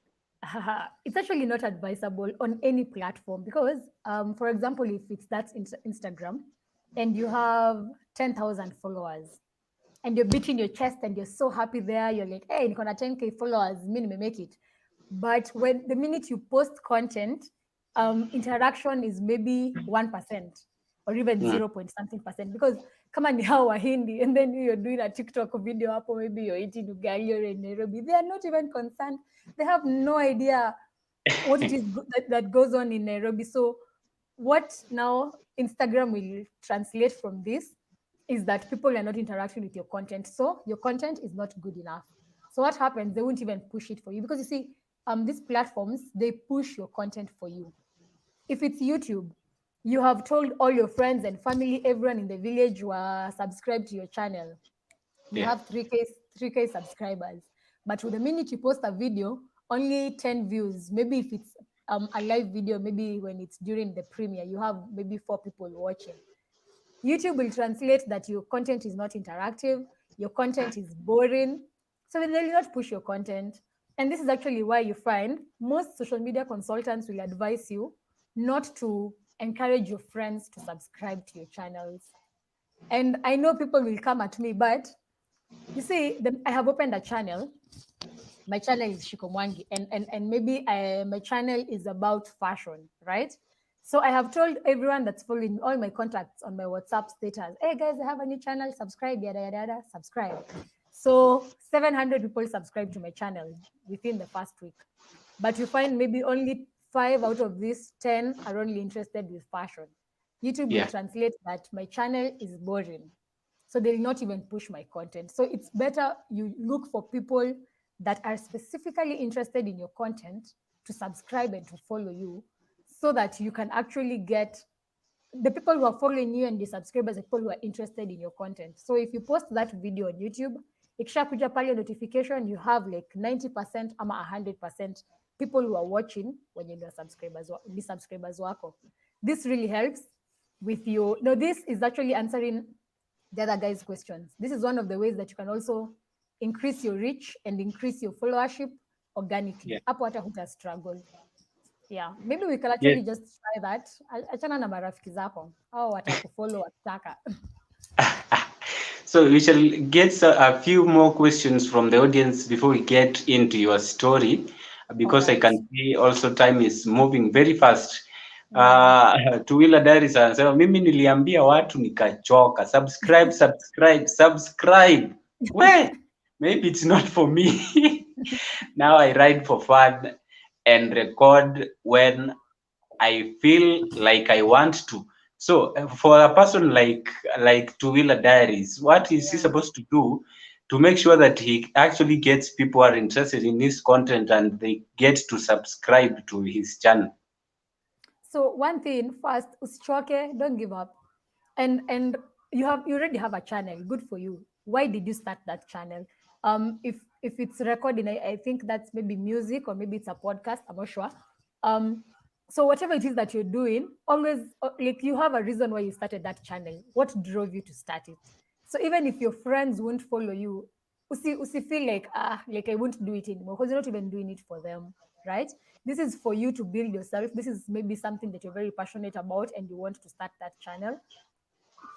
It's actually not advisable on any platform because, for example, if it's that Instagram and you have 10,000 followers and you're beating your chest and you're so happy there, you're like, hey, niko na 10K followers, me make it. But when the minute you post content, interaction is maybe 1% or even 0 point something percent, because kama ni hao Wahindi and then you're doing a TikTok video hapo, maybe you're eating ugali, you're in Nairobi, they are not even concerned. They have no idea what it is that goes on in Nairobi. So what now Instagram will translate from this is that people are not interacting with your content. So your content is not good enough. So what happens? They won't even push it for you because you see, these platforms, they push your content for you. If it's YouTube, you have told all your friends and family, everyone in the village who are subscribed to your channel. You have 3K subscribers. But with the minute you post a video, only 10 views. Maybe if it's a live video, maybe when it's during the premiere, you have maybe 4 people watching. YouTube will translate that your content is not interactive, your content is boring, so they will not push your content. And this is actually why you find most social media consultants will advise you not to encourage your friends to subscribe to your channels. And I know people will come at me, but you see, I have opened a channel. My channel is Cîku Mwangi, and maybe my channel is about fashion, right? So I have told everyone that's following all my contacts on my WhatsApp status, hey guys, I have a new channel, subscribe, yada, yada, yada, subscribe. So 700 people subscribe to my channel within the first week. But you find maybe only 5 out of these 10 are only interested with fashion. YouTube will translate that my channel is boring. So they will not even push my content. So it's better you look for people that are specifically interested in your content to subscribe and to follow you, so that you can actually get the people who are following you and the subscribers, the people who are interested in your content. So if you post that video on YouTube, ikishakuja pale notification, you have like 90% ama 100% people who are watching when you're subscribers wako. This really helps with your, no, this is actually answering the other guy's questions. This is one of the ways that you can also increase your reach and increase your followership organically. Hapo hata huta struggle. Yeah, maybe we can actually just try that. Achana na marafiki zako au watakufollow wakitaka. So we shall get a few more questions from the audience before we get into your story, because I can see also time is moving very fast. Tuwila Diaries anasema mimi niliambia watu nikachoka, subscribe. Well, maybe it's not for me. Now I write for fun and record when I feel like I want to. So for a person like Tuwila Diaries, what is he supposed to do to make sure that he actually gets people who are interested in his content and they get to subscribe to his channel? So one thing first, usichoke, don't give up. And you already have a channel, good for you. Why did you start that channel? If it's recording, I think that's maybe music or maybe it's a podcast, I'm not sure. So whatever it is that you're doing, always like you have a reason why you started that channel. What drove you to start it? So even if your friends won't follow you, usi feel like I won't do it anymore, because you're not even doing it for them, right? This is for you to build yourself. This is maybe something that you're very passionate about and you want to start that channel.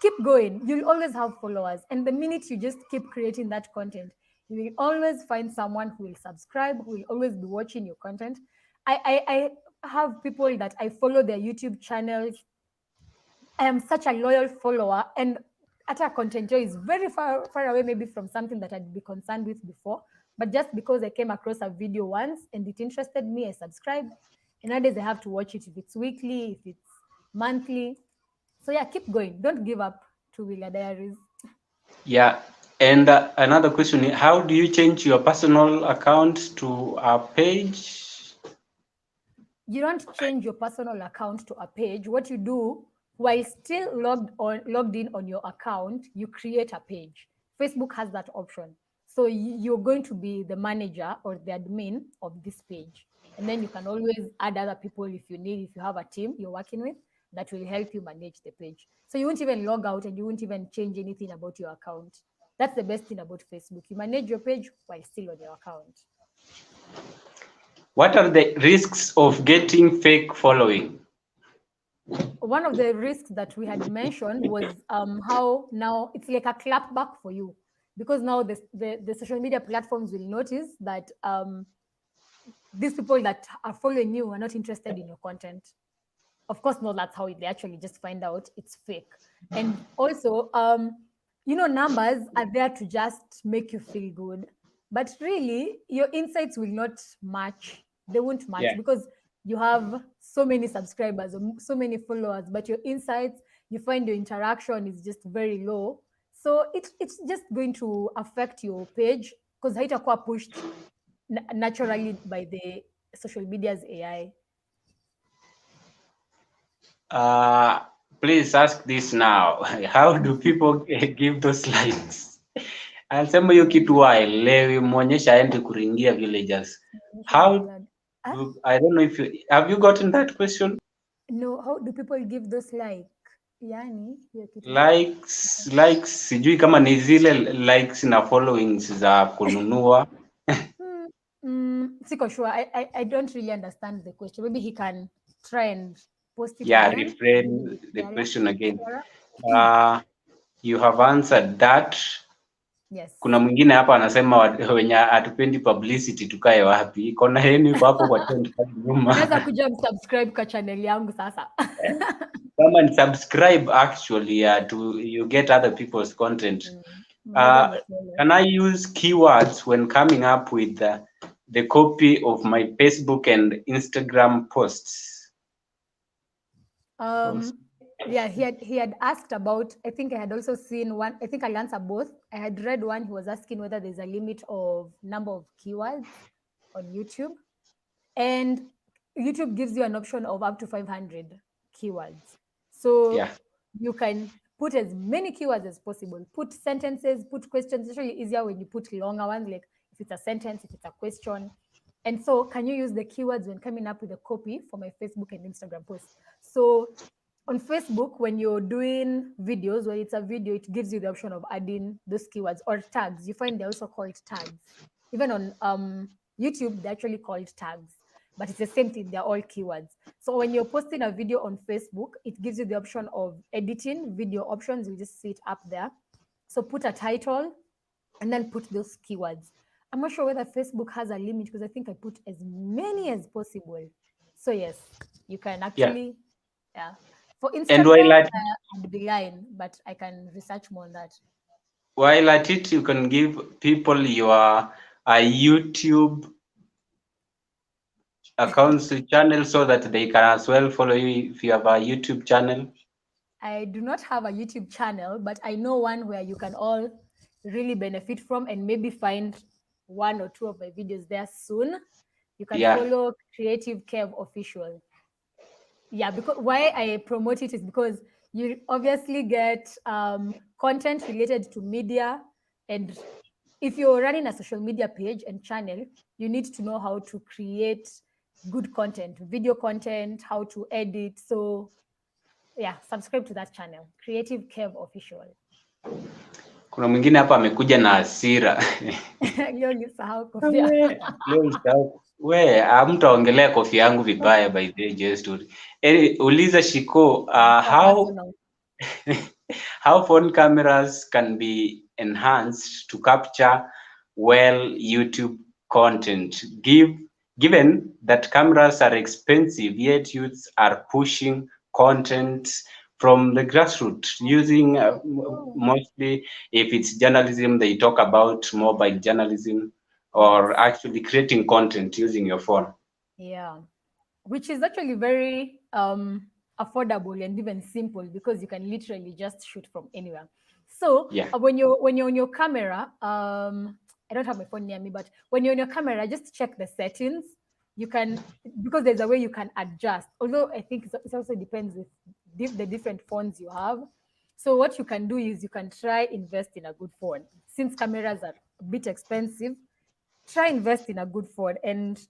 Keep going. You'll always have followers. And the minute you just keep creating that content, you will always find someone who will subscribe, who will always be watching your content. I have people that I follow their YouTube channels I am such a loyal follower, and Ata Content Joy is very far away, maybe from something that I'd be concerned with before. But just because I came across a video once and it interested me, I subscribed. And nowadays I have to watch it if it's weekly, if it's monthly. So yeah, keep going. Don't give up to Willa Diaries. Yeah. And another question, how do you change your personal account to a page? You don't change your personal account to a page. What you do, while still logged in on your account, you create a page. Facebook has that option. So you're going to be the manager or the admin of this page. And then you can always add other people if you need, if you have a team you're working with that will help you manage the page. So you won't even log out and you won't even change anything about your account. That's the best thing about Facebook. You manage your page while still on your account. What are the risks of getting fake following? One of the risks that we had mentioned was how now it's like a clapback for you, because now the social media platforms will notice that these people that are following you are not interested in your content. Of course, no, that's how they actually just find out it's fake. And also, numbers are there to just make you feel good, but really your insights will not match. They won't match because you have so many subscribers or so many followers, but your insights, you find your interaction is just very low. So it's just going to affect your page because haitakuwa pushed naturally by the social media's AI. Please ask this now. How do people give those likes? Anasema hiyo kitu waelewi, muonyesha aende kuringia villagers. How do, I don't know if you have you gotten that question? No, how do people give those yani likes sijui kama ni zile likes na followings za kununua. Siko sure. I don't really understand the question. Maybe he can try and post it Yeah, again. reframe the question again. You have answered that. Yes. Kuna mwingine hapa anasema wenye hatupendi publicity tukae wapi? Iko na yenu iko hapo kwa tent nyuma. Unaweza kuja subscribe kwa channel yangu sasa. Kama ni subscribe actually you get other people's content. Can I use keywords when coming up with the copy of my Facebook and Instagram posts? Yeah, he had asked about, I think I had also seen one, I think I'll answer both. I had read one, he was asking whether there's a limit of number of keywords on YouTube. And YouTube gives you an option of up to 500 keywords. So you can put as many keywords as possible. Put sentences, put questions. It's really easier when you put longer ones, like if it's a sentence, if it's a question. And so can you use the keywords when coming up with a copy for my Facebook and Instagram posts? So on Facebook, when you're doing videos, when it's a video, it gives you the option of adding those keywords or tags. You find they're also called tags. Even on YouTube, they're actually called tags, but it's the same thing. They're all keywords. So when you're posting a video on Facebook, it gives you the option of editing video options. You just see it up there. So put a title and then put those keywords. I'm not sure whether Facebook has a limit because I think I put as many as possible. So yes, you can actually, For Instagram, I'd be lying, but I can research more on that. While at it, you can give people your YouTube accounts channel so that they can as well follow you if you have a YouTube channel. I do not have a YouTube channel, but I know one where you can all really benefit from and maybe find one or two of my videos there soon. You can follow Creative Kev Official. Yeah, because why I promote it is because you obviously get content related to media, and if you're running a social media page and channel, you need to know how to create good content, video content, how to edit. So yeah, subscribe to that channel, Creative Kev Official. Kuna mwingine hapa amekuja na hasira. Leo nisahau kofia. Leo nisahau. We, hamtaongelea kofia yangu vibaya by the story. Uliza Shiko, how phone cameras can be enhanced to capture well YouTube content, given that cameras are expensive, yet youths are pushing content from the grassroots, using mostly, if it's journalism, they talk about mobile journalism, or actually creating content using your phone. Yeah, which is actually very affordable and even simple, because you can literally just shoot from anywhere. So Yeah. when you're on your camera, I don't have my phone near me, but when you're on your camera, just check the settings. You can, because there's a way you can adjust. Although I think it also depends with the different phones you have. So what you can do is you can try invest in a good phone. Since cameras are a bit expensive, try invest in a good phone. And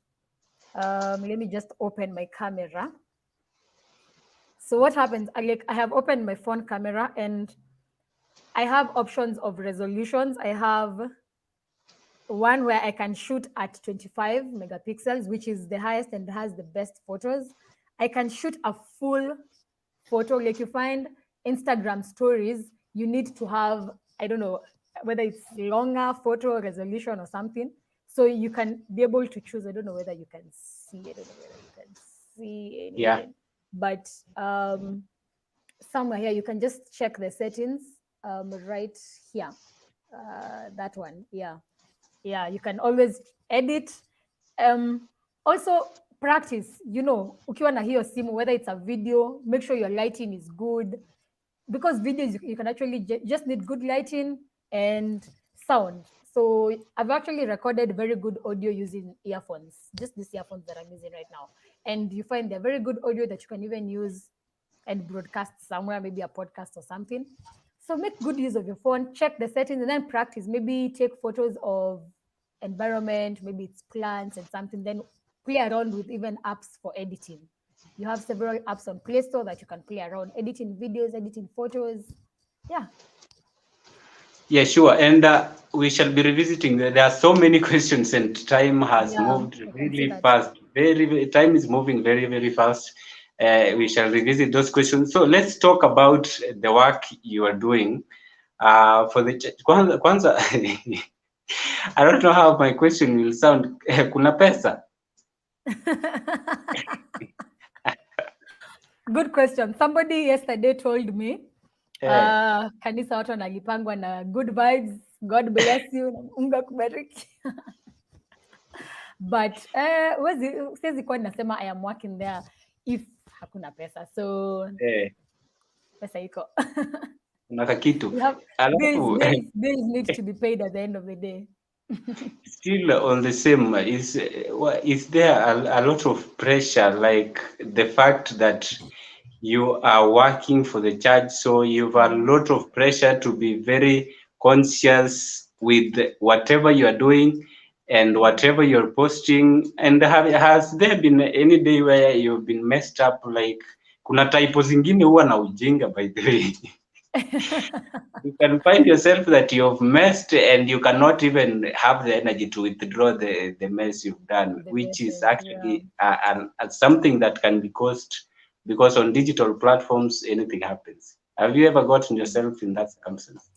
let me just open my camera. So what happens, I have opened my phone camera, and I have options of resolutions. I have one where I can shoot at 25 megapixels, which is the highest and has the best photos. I can shoot a full photo. Like you find Instagram stories, you need to have, I don't know whether it's longer photo resolution or something. So you can be able to choose. I don't know whether you can see. I don't know whether you can see anything. Yeah. But somewhere here, you can just check the settings right here. That one. Yeah. Yeah. You can always edit. Also, practice, ukiwa na hiyo simu, whether it's a video, make sure your lighting is good. Because videos, you can actually just need good lighting and sound. So I've actually recorded very good audio using earphones, just these earphones that I'm using right now. And you find they're very good audio that you can even use and broadcast somewhere, maybe a podcast or something. So make good use of your phone, check the settings, and then practice. Maybe take photos of environment, maybe it's plants and something, then play around with even apps for editing. You have several apps on Play Store that you can play around, editing videos, editing photos. Yeah. Yeah, sure. And we shall be revisiting. There are so many questions, and time has moved really fast. Time is moving very, very fast. We shall revisit those questions. So let's talk about the work you are doing. For the kwanza, I don't know how my question will sound. Kuna pesa? Good question. Somebody yesterday told me, kanisa watu wanalipangwa na good vibes, God bless you, Mungu akubariki. But siwezi kuwa nasema I am working there if hakuna pesa. So pesa iko. Kuna kitu. Bills need to be paid at the end of the day. Still on the same, is there a lot of pressure, like the fact that you are working for the church, so you have a lot of pressure to be very conscious with whatever you are doing and whatever you're posting? And has there been any day where you've been messed up, like kuna typo zingine huwa na ujinga, by the way? You can find yourself that you've messed and you cannot even have the energy to withdraw the mess you've done, which is actually something that can be caused because on digital platforms anything happens. Have you ever gotten yourself in that circumstance?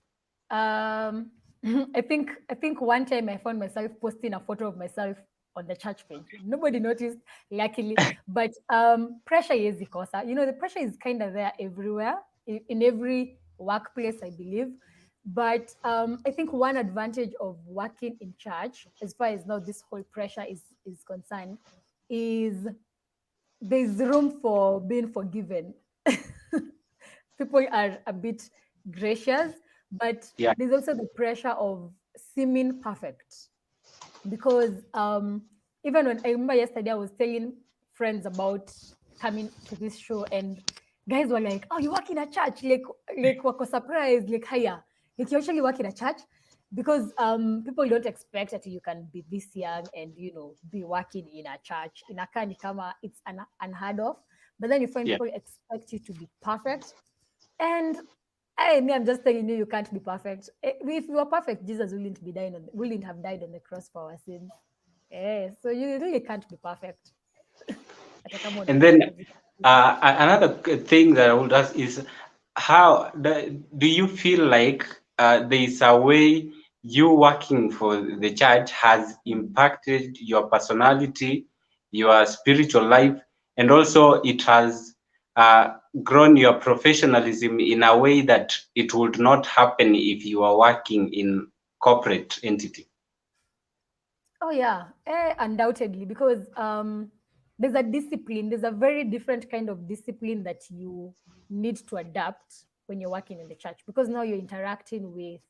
I think one time I found myself posting a photo of myself on the church page. Nobody noticed, luckily. But pressure is kosa. The pressure is kind of there everywhere, in every workplace, I believe. But I think one advantage of working in church, as far as now this whole pressure is concerned, is there's room for being forgiven. People are a bit gracious, but there's also the pressure of seeming perfect. Because even when I remember yesterday, I was telling friends about coming to this show, and guys were like, "Oh, you work in a church?" Like wako surprised, like, "Hiya, like you actually work in a church?" Because people don't expect that you can be this young and be working in a church. In a kama it's unheard of. But then you find people expect you to be perfect, and I'm just telling you, you can't be perfect. If you were perfect, Jesus wouldn't have died on the cross for our sins. So you really can't be perfect. And then another thing that I would ask is, how do you feel like there is a way you working for the church has impacted your personality, your spiritual life, and also it has grown your professionalism in a way that it would not happen if you are working in corporate entity? Oh yeah, undoubtedly, because there's a discipline. There's a very different kind of discipline that you need to adapt when you're working in the church, because now you're interacting with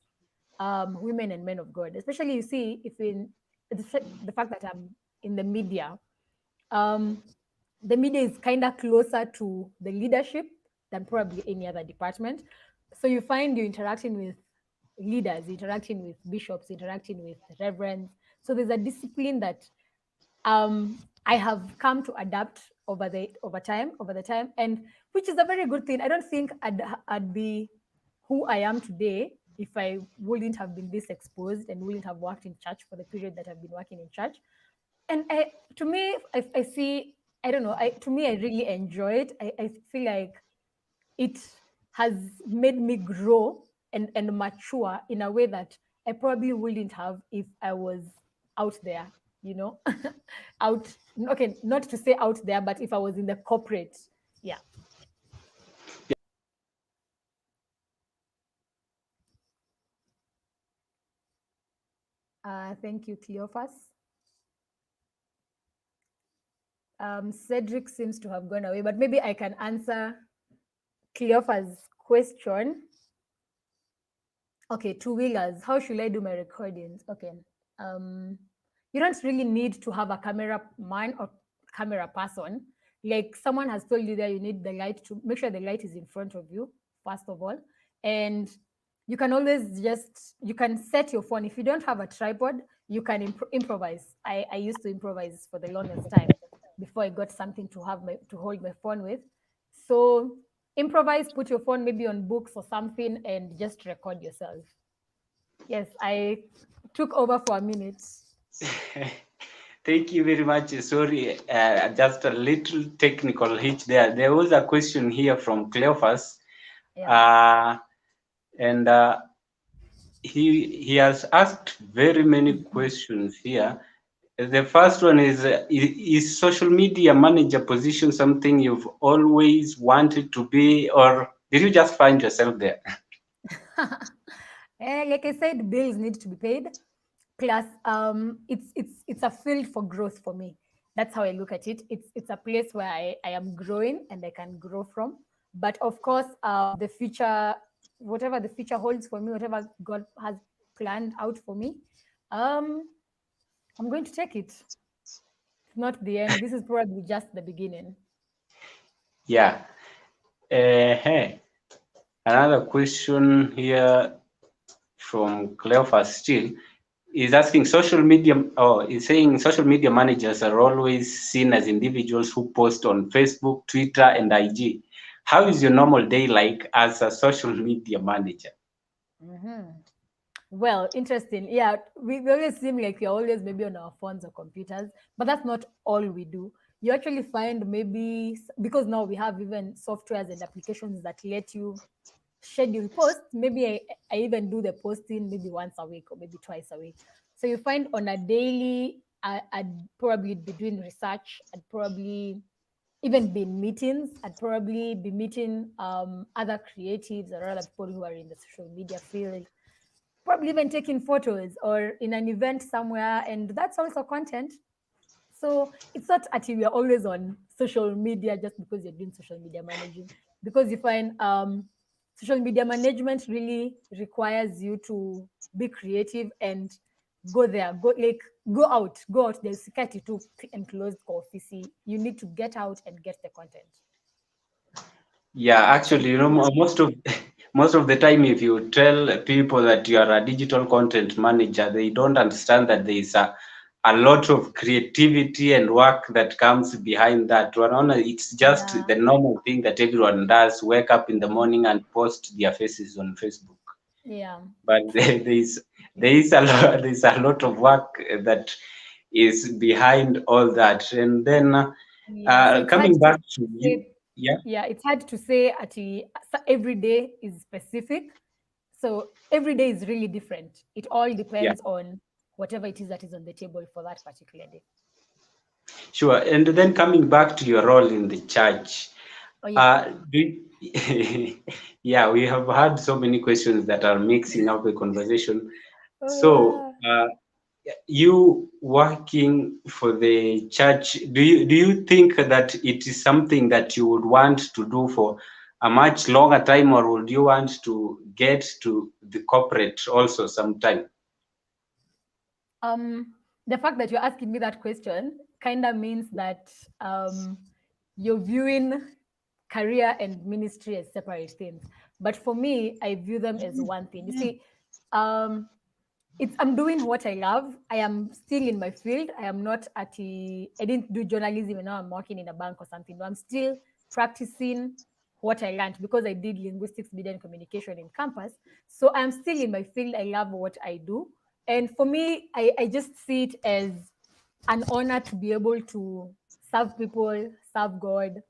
women and men of God. Especially, you see, if in the fact that I'm in the media, the media is kind of closer to the leadership than probably any other department. So you find you're interacting with leaders, interacting with bishops, interacting with reverends. So there's a discipline that I have come to adapt over the time, and which is a very good thing. I don't think I'd be who I am today if I wouldn't have been this exposed and wouldn't have worked in church for the period that I've been working in church. And to me, I see, I don't know, to me, I really enjoy it. I feel like it has made me grow and mature in a way that I probably wouldn't have if I was out there, out, okay, not to say out there, but if I was in the corporate, yeah. Thank you, Cleophas. Cedric seems to have gone away, but maybe I can answer Cleophas' question. Okay, two-wheelers. How should I do my recordings? Okay. You don't really need to have a cameraman or camera person. Like someone has told you that you need the light to make sure the light is in front of you, first of all. And you can always you can set your phone. If you don't have a tripod, you can improvise. I used to improvise for the longest time before I got something to hold my phone with. So improvise, put your phone maybe on books or something and just record yourself. Yes, I took over for a minute. Thank you very much. Sorry, just a little technical hitch there. There was a question here from Cleophas. Yeah. And he has asked very many questions here. The first one is social media manager position something you've always wanted to be, or did you just find yourself there? Like I said, bills need to be paid. Plus, it's a field for growth for me. That's how I look at it. It's a place where I am growing and I can grow from. But of course, the future, whatever the future holds for me, whatever God has planned out for me, I'm going to take it. It's not the end. This is probably just the beginning. Yeah. Hey. Another question here from Cleophas still is asking is saying social media managers are always seen as individuals who post on Facebook, Twitter, and IG. How is your normal day like as a social media manager? Mm-hmm. Well, interesting. Yeah, we always seem like we're always maybe on our phones or computers, but that's not all we do. You actually find maybe, because now we have even softwares and applications that let you schedule posts. Maybe I even do the posting maybe once a week or maybe twice a week. So you find on a daily, I'd probably be doing research. I'd probably even be in meetings. I'd probably be meeting other creatives or other people who are in the social media field. Probably even taking photos or in an event somewhere, and that's also content. So it's not actually we're always on social media just because you're doing social media managing, because you find social media management really requires you to be creative and go out. There's to enclosed office. You need to get out and get the content. Yeah, actually, most of the time, if you tell people that you are a digital content manager, they don't understand that there is a lot of creativity and work that comes behind that. It's just the normal thing that everyone does: wake up in the morning and post their faces on Facebook. Yeah. But there is a lot of work that is behind all that, and then So coming back to you. Yeah, it's hard to say every day is specific. So every day is really different. It all depends on whatever it is that is on the table for that particular day. Sure. And then coming back to your role in the church, Oh, yeah. Yeah, we have had so many questions that are mixing up the conversation. Oh, So, yeah. you working for the church, do you think that it is something that you would want to do for a much longer time, or would you want to get to the corporate also sometime? Um, the fact that you're asking me that question kind of means that you're viewing career and ministry as separate things. But for me, I view them as one thing. You see, I'm doing what I love. I am still in my field. I am not I didn't do journalism and now I'm working in a bank or something. But I'm still practicing what I learned because I did linguistics, media, and communication in campus. So I'm still in my field. I love what I do. And for me, I just see it as an honor to be able to serve people, serve God.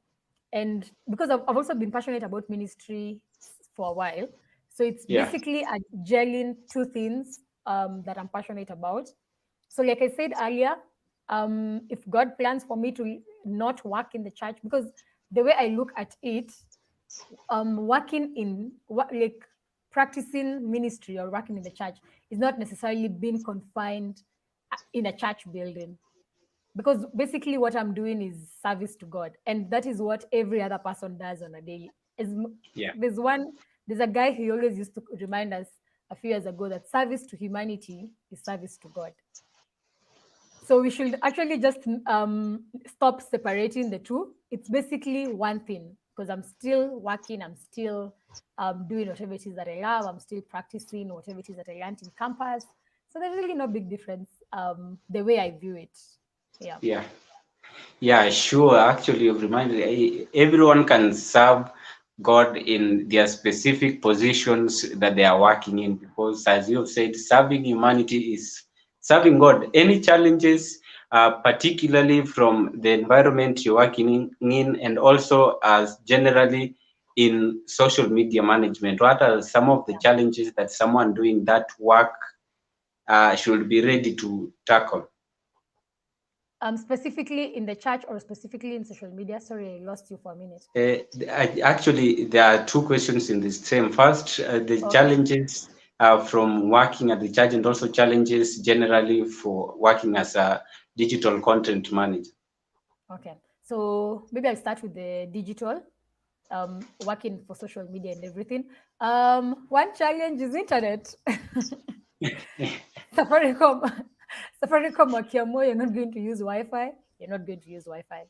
And because I've also been passionate about ministry for a while. So it's Yeah, basically a gelling two things that I'm passionate about. So, like I said earlier, if God plans for me to not work in the church, because the way I look at it, working in like practicing ministry or working in the church is not necessarily being confined in a church building, because basically what I'm doing is service to God, and that is what every other person does on a daily. yeah. There's a guy who always used to remind us a few years ago that service to humanity is service to God. So we should actually just stop separating the two. It's basically one thing, because I'm still working, I'm still doing whatever it is that I love, I'm still practicing whatever it is that I learned in campus. So there's really no big difference the way I view it. Yeah. Yeah. Yeah, sure. Actually, you've reminded everyone can serve God in their specific positions that they are working in, because, as you've said, serving humanity is serving God. Any challenges, particularly from the environment you're working in, and also as generally in social media management, what are some of the challenges that someone doing that work should be ready to tackle? Specifically in the church or specifically in social media? Sorry, I lost you for a minute. Actually, there are two questions in the same. First, the Okay. challenges from working at the church, and also challenges generally for working as a digital content manager. Okay. So maybe I'll start with the digital, working for social media and everything. One challenge is internet. Safaricom, Safaricom Wakiamo, you're not going to use Wi-Fi. You're not going to use Wi-Fi.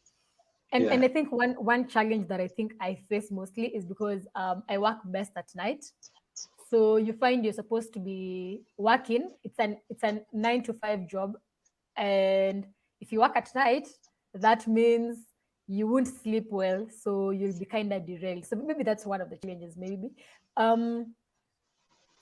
And Yeah, I think one challenge that I think I face mostly is because I work best at night. So you find you're supposed to be working. It's a 9 to 5 job, and if you work at night, that means you won't sleep well, so you'll be kind of derailed. So maybe that's one of the challenges. Maybe.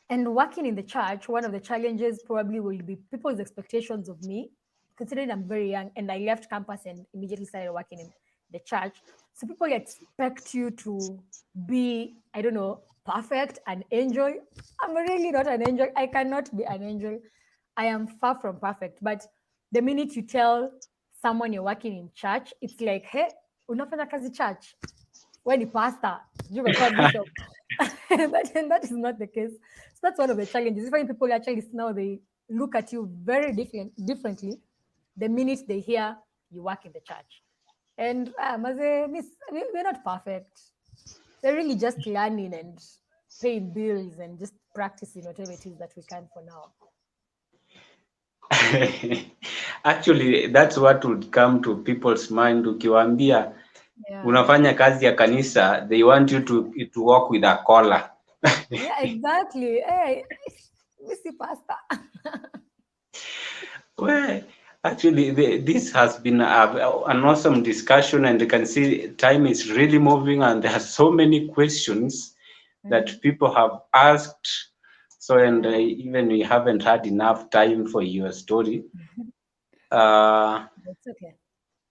And working in the church, one of the challenges probably will be people's expectations of me, considering I'm very young and I left campus and immediately started working in the church. So people expect you to be, I don't know, perfect, an angel. I'm really not an angel. I cannot be an angel. I am far from perfect. But the minute you tell someone you're working in church, it's like, hey, unafanya kazi church. When the pastor, you become bishop. That is not the case. So that's one of the challenges. Different people actually now they look at you very differently the minute they hear you work in the church. And we're not perfect. We're really just learning and paying bills and just practicing whatever it is that we can for now. actually, that's what would come to people's mind. Ukiwaambia Yeah. unafanya kazi ya kanisa, they want you to work with a collar. Yeah, exactly. Hey, Missy Pastor. Well, actually, this has been an awesome discussion, and you can see time is really moving, and there are so many questions that people have asked. So, and even we haven't had enough time for your story. It's okay.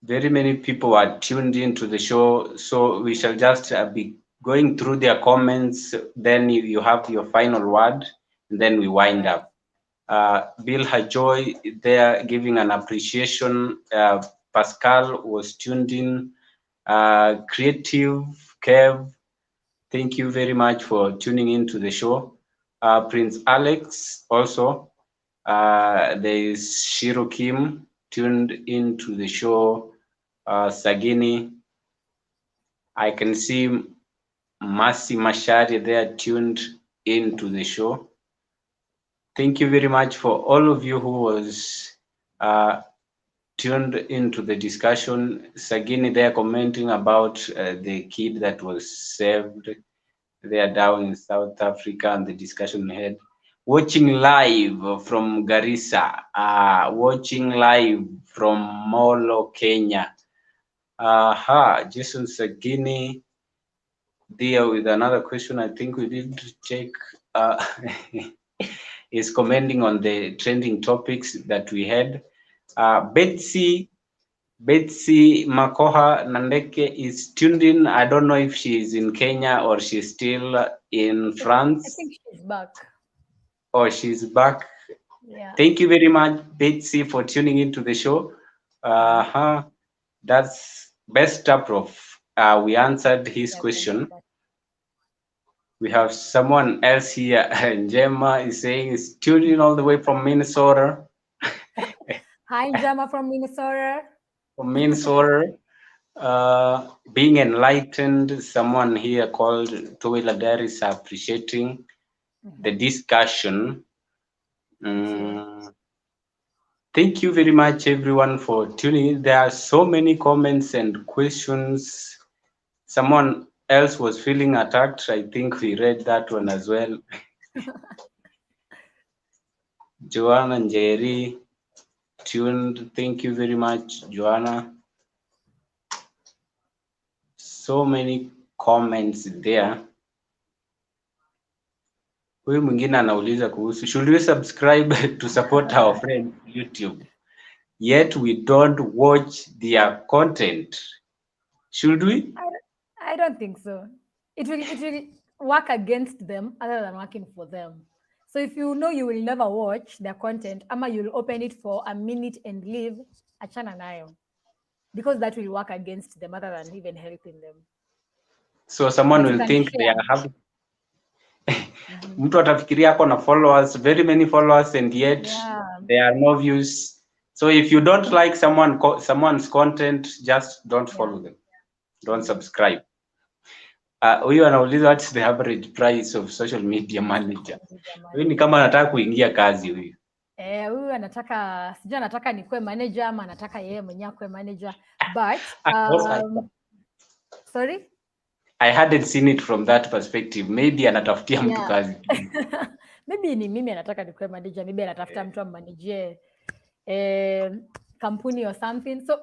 Very many people are tuned into the show, so we shall just be going through their comments. Then you have your final word, and then we wind Right. up. Bill Hajoy there giving an appreciation. Pascal was tuned in. Creative Kev, thank you very much for tuning into the show. Prince Alex also. There is Shiro Kim tuned into the show. Sagini. I can see Masi Mashari there tuned into the show. Thank you very much for all of you who was tuned into the discussion. Sagini there commenting about the kid that was saved there down in South Africa and the discussion we had. Watching live from Garissa, watching live from Molo, Kenya. Jason Sagini there with another question. I think we did check. Is commenting on the trending topics that we had. Betsy Makoha Nandeke is tuned in. I don't know if she is in Kenya or she's still in I France. think she's back. Oh, she's back. Yeah. Thank you very much, Betsy, for tuning into the show. That's best up, Prof. We answered his question. We have someone else here. Gemma is saying is tuned in all the way from Minnesota. Hi, Gemma from Minnesota. From Minnesota. Being enlightened, someone here called Tuwila Dar is appreciating the discussion. Thank you very much, everyone, for tuning in. There are so many comments and questions. Someone else was feeling attacked. I think we read that one as well. Joanna and Jerry tuned. Thank you very much, Joanna. So many comments there. Huyu mwingine anauliza kuhusu should we subscribe to support our friend YouTube yet we don't watch their content? Should we? I don't think so. It will work against them other than working for them. So if you know you will never watch their content, ama you'll open it for a minute and leave, achana nayo. Because that will work against them other than even helping them. So someone will think they are having mtu atafikiria ako na followers, very many followers, and yet there are no views. So if you don't like someone's content, just don't follow them. Don't subscribe. Huyu anauliza what's the average price of social media manager? Huyu ni kama anataka kuingia kazi huyu. Huyu anataka sijui anataka nikuwe manager ama anataka yeye mwenyewe akuwe manager, but sorry? I hadn't seen it from that perspective. Maybe anatafutia mtu kazi. Maybe ni mimi anataka nikuwe manager, maybe anatafuta mtu ammanage kampuni or something. So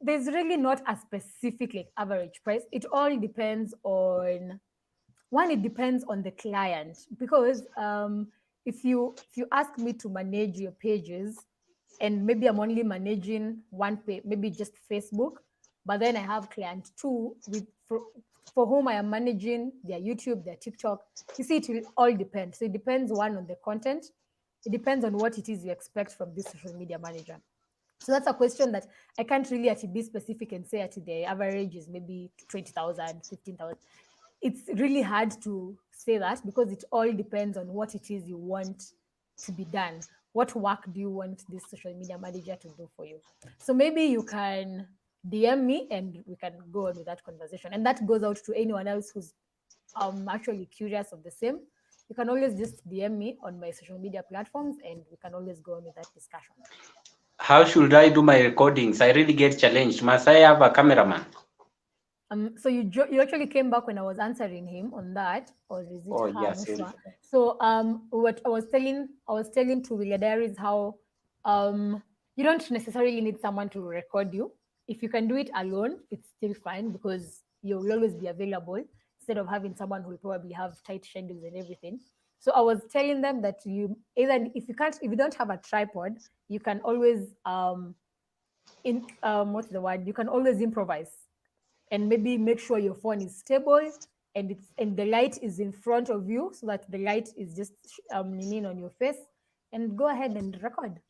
there's really not a specific like average price. It all depends on it depends on the client, because if you ask me to manage your pages and maybe I'm only managing one page, maybe just Facebook, but then I have client 2 for whom I am managing their YouTube, their TikTok. You see, it will all depend. So it depends, one, on the content. It depends on what it is you expect from this social media manager. So that's a question that I can't really be specific and say the average is maybe 20,000, 15,000. It's really hard to say that because it all depends on what it is you want to be done. What work do you want this social media manager to do for you? So maybe you can DM me and we can go on with that conversation. And that goes out to anyone else who's actually curious of the same. You can always just DM me on my social media platforms and we can always go on with that discussion. How should I do my recordings? I really get challenged. Must I have a cameraman? So you actually came back when I was answering him on that, or is it? Oh yes. So what I was telling to Willia Diaries how you don't necessarily need someone to record you. If you can do it alone, it's still fine because you will always be available instead of having someone who will probably have tight schedules and everything. So I was telling them that you either if you don't have a tripod, you can always what's the word? You can always improvise and maybe make sure your phone is stable and the light is in front of you so that the light is just leaning on your face, and go ahead and record.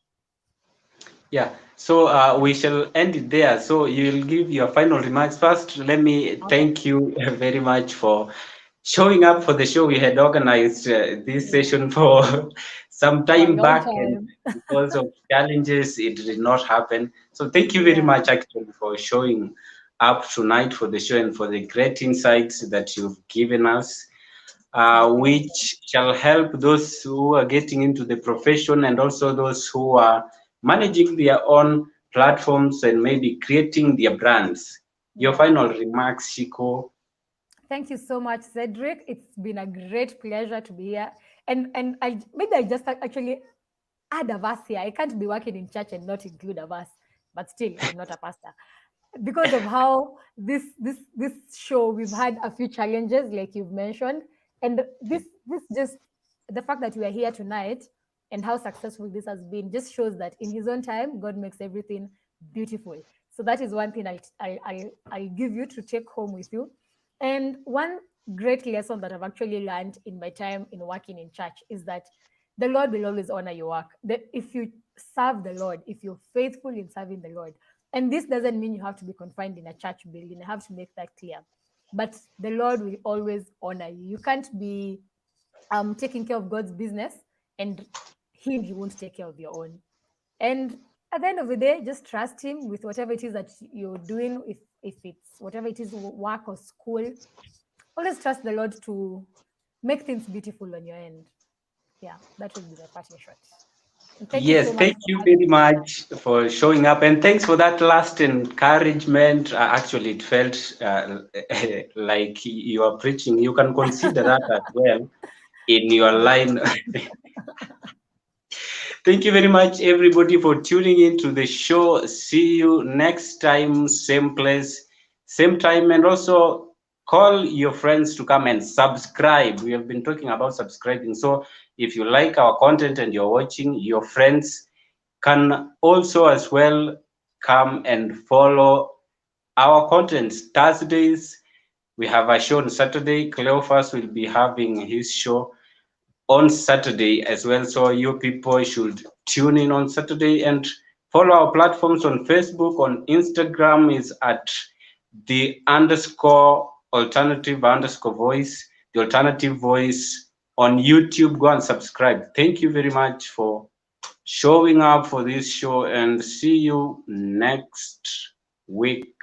Yeah, so we shall end it there. So you'll give your final remarks first. Let me Okay. thank you very much for showing up for the show. We had organized this Yeah. session for some For a time long back, and time. because of challenges, it did not happen. So thank you very Yeah. much, actually, for showing up tonight for the show and for the great insights that you've given us, It's my pleasure. which shall help those who are getting into the profession and also those who are managing their own platforms and maybe creating their brands. Your Yeah. final remarks, Cîku. Thank you so much, Cedric. It's been a great pleasure to be here. And maybe I just actually add a verse here. I can't be working in church and not include a verse, but still, I'm not a pastor. Because of how this show, we've had a few challenges, like you've mentioned, and this just the fact that we are here tonight and how successful this has been just shows that in His own time, God makes everything beautiful. So that is one thing I'll give you to take home with you. And one great lesson that I've actually learned in my time in working in church is that the Lord will always honor your work. That if you serve the Lord, if you're faithful in serving the Lord, and this doesn't mean you have to be confined in a church building. I have to make that clear. But the Lord will always honor you. You can't be taking care of God's business and He won't take care of your own. And at the end of the day, just trust Him with whatever it is that you're doing. If it's whatever it is, work or school, always trust the Lord to make things beautiful on your end. Yeah, that would be my parting shot. And thank you Yes, so much thank for you having very me here. much for showing up, and thanks for that last encouragement. Actually, it felt like you are preaching. You can consider that as well in your line. Thank you very much, everybody, for tuning in to the show. See you next time, same place, same time, and also call your friends to come and subscribe. We have been talking about subscribing. So if you like our content and you're watching, your friends can also as well come and follow our content. Thursdays, we have a show on Saturday. Cleophas will be having his show on Saturday as well. So you people should tune in on Saturday and follow our platforms on Facebook, on Instagram is at the underscore alternative underscore voice, the alternative voice. On YouTube, go and subscribe. Thank you very much for showing up for this show and see you next week.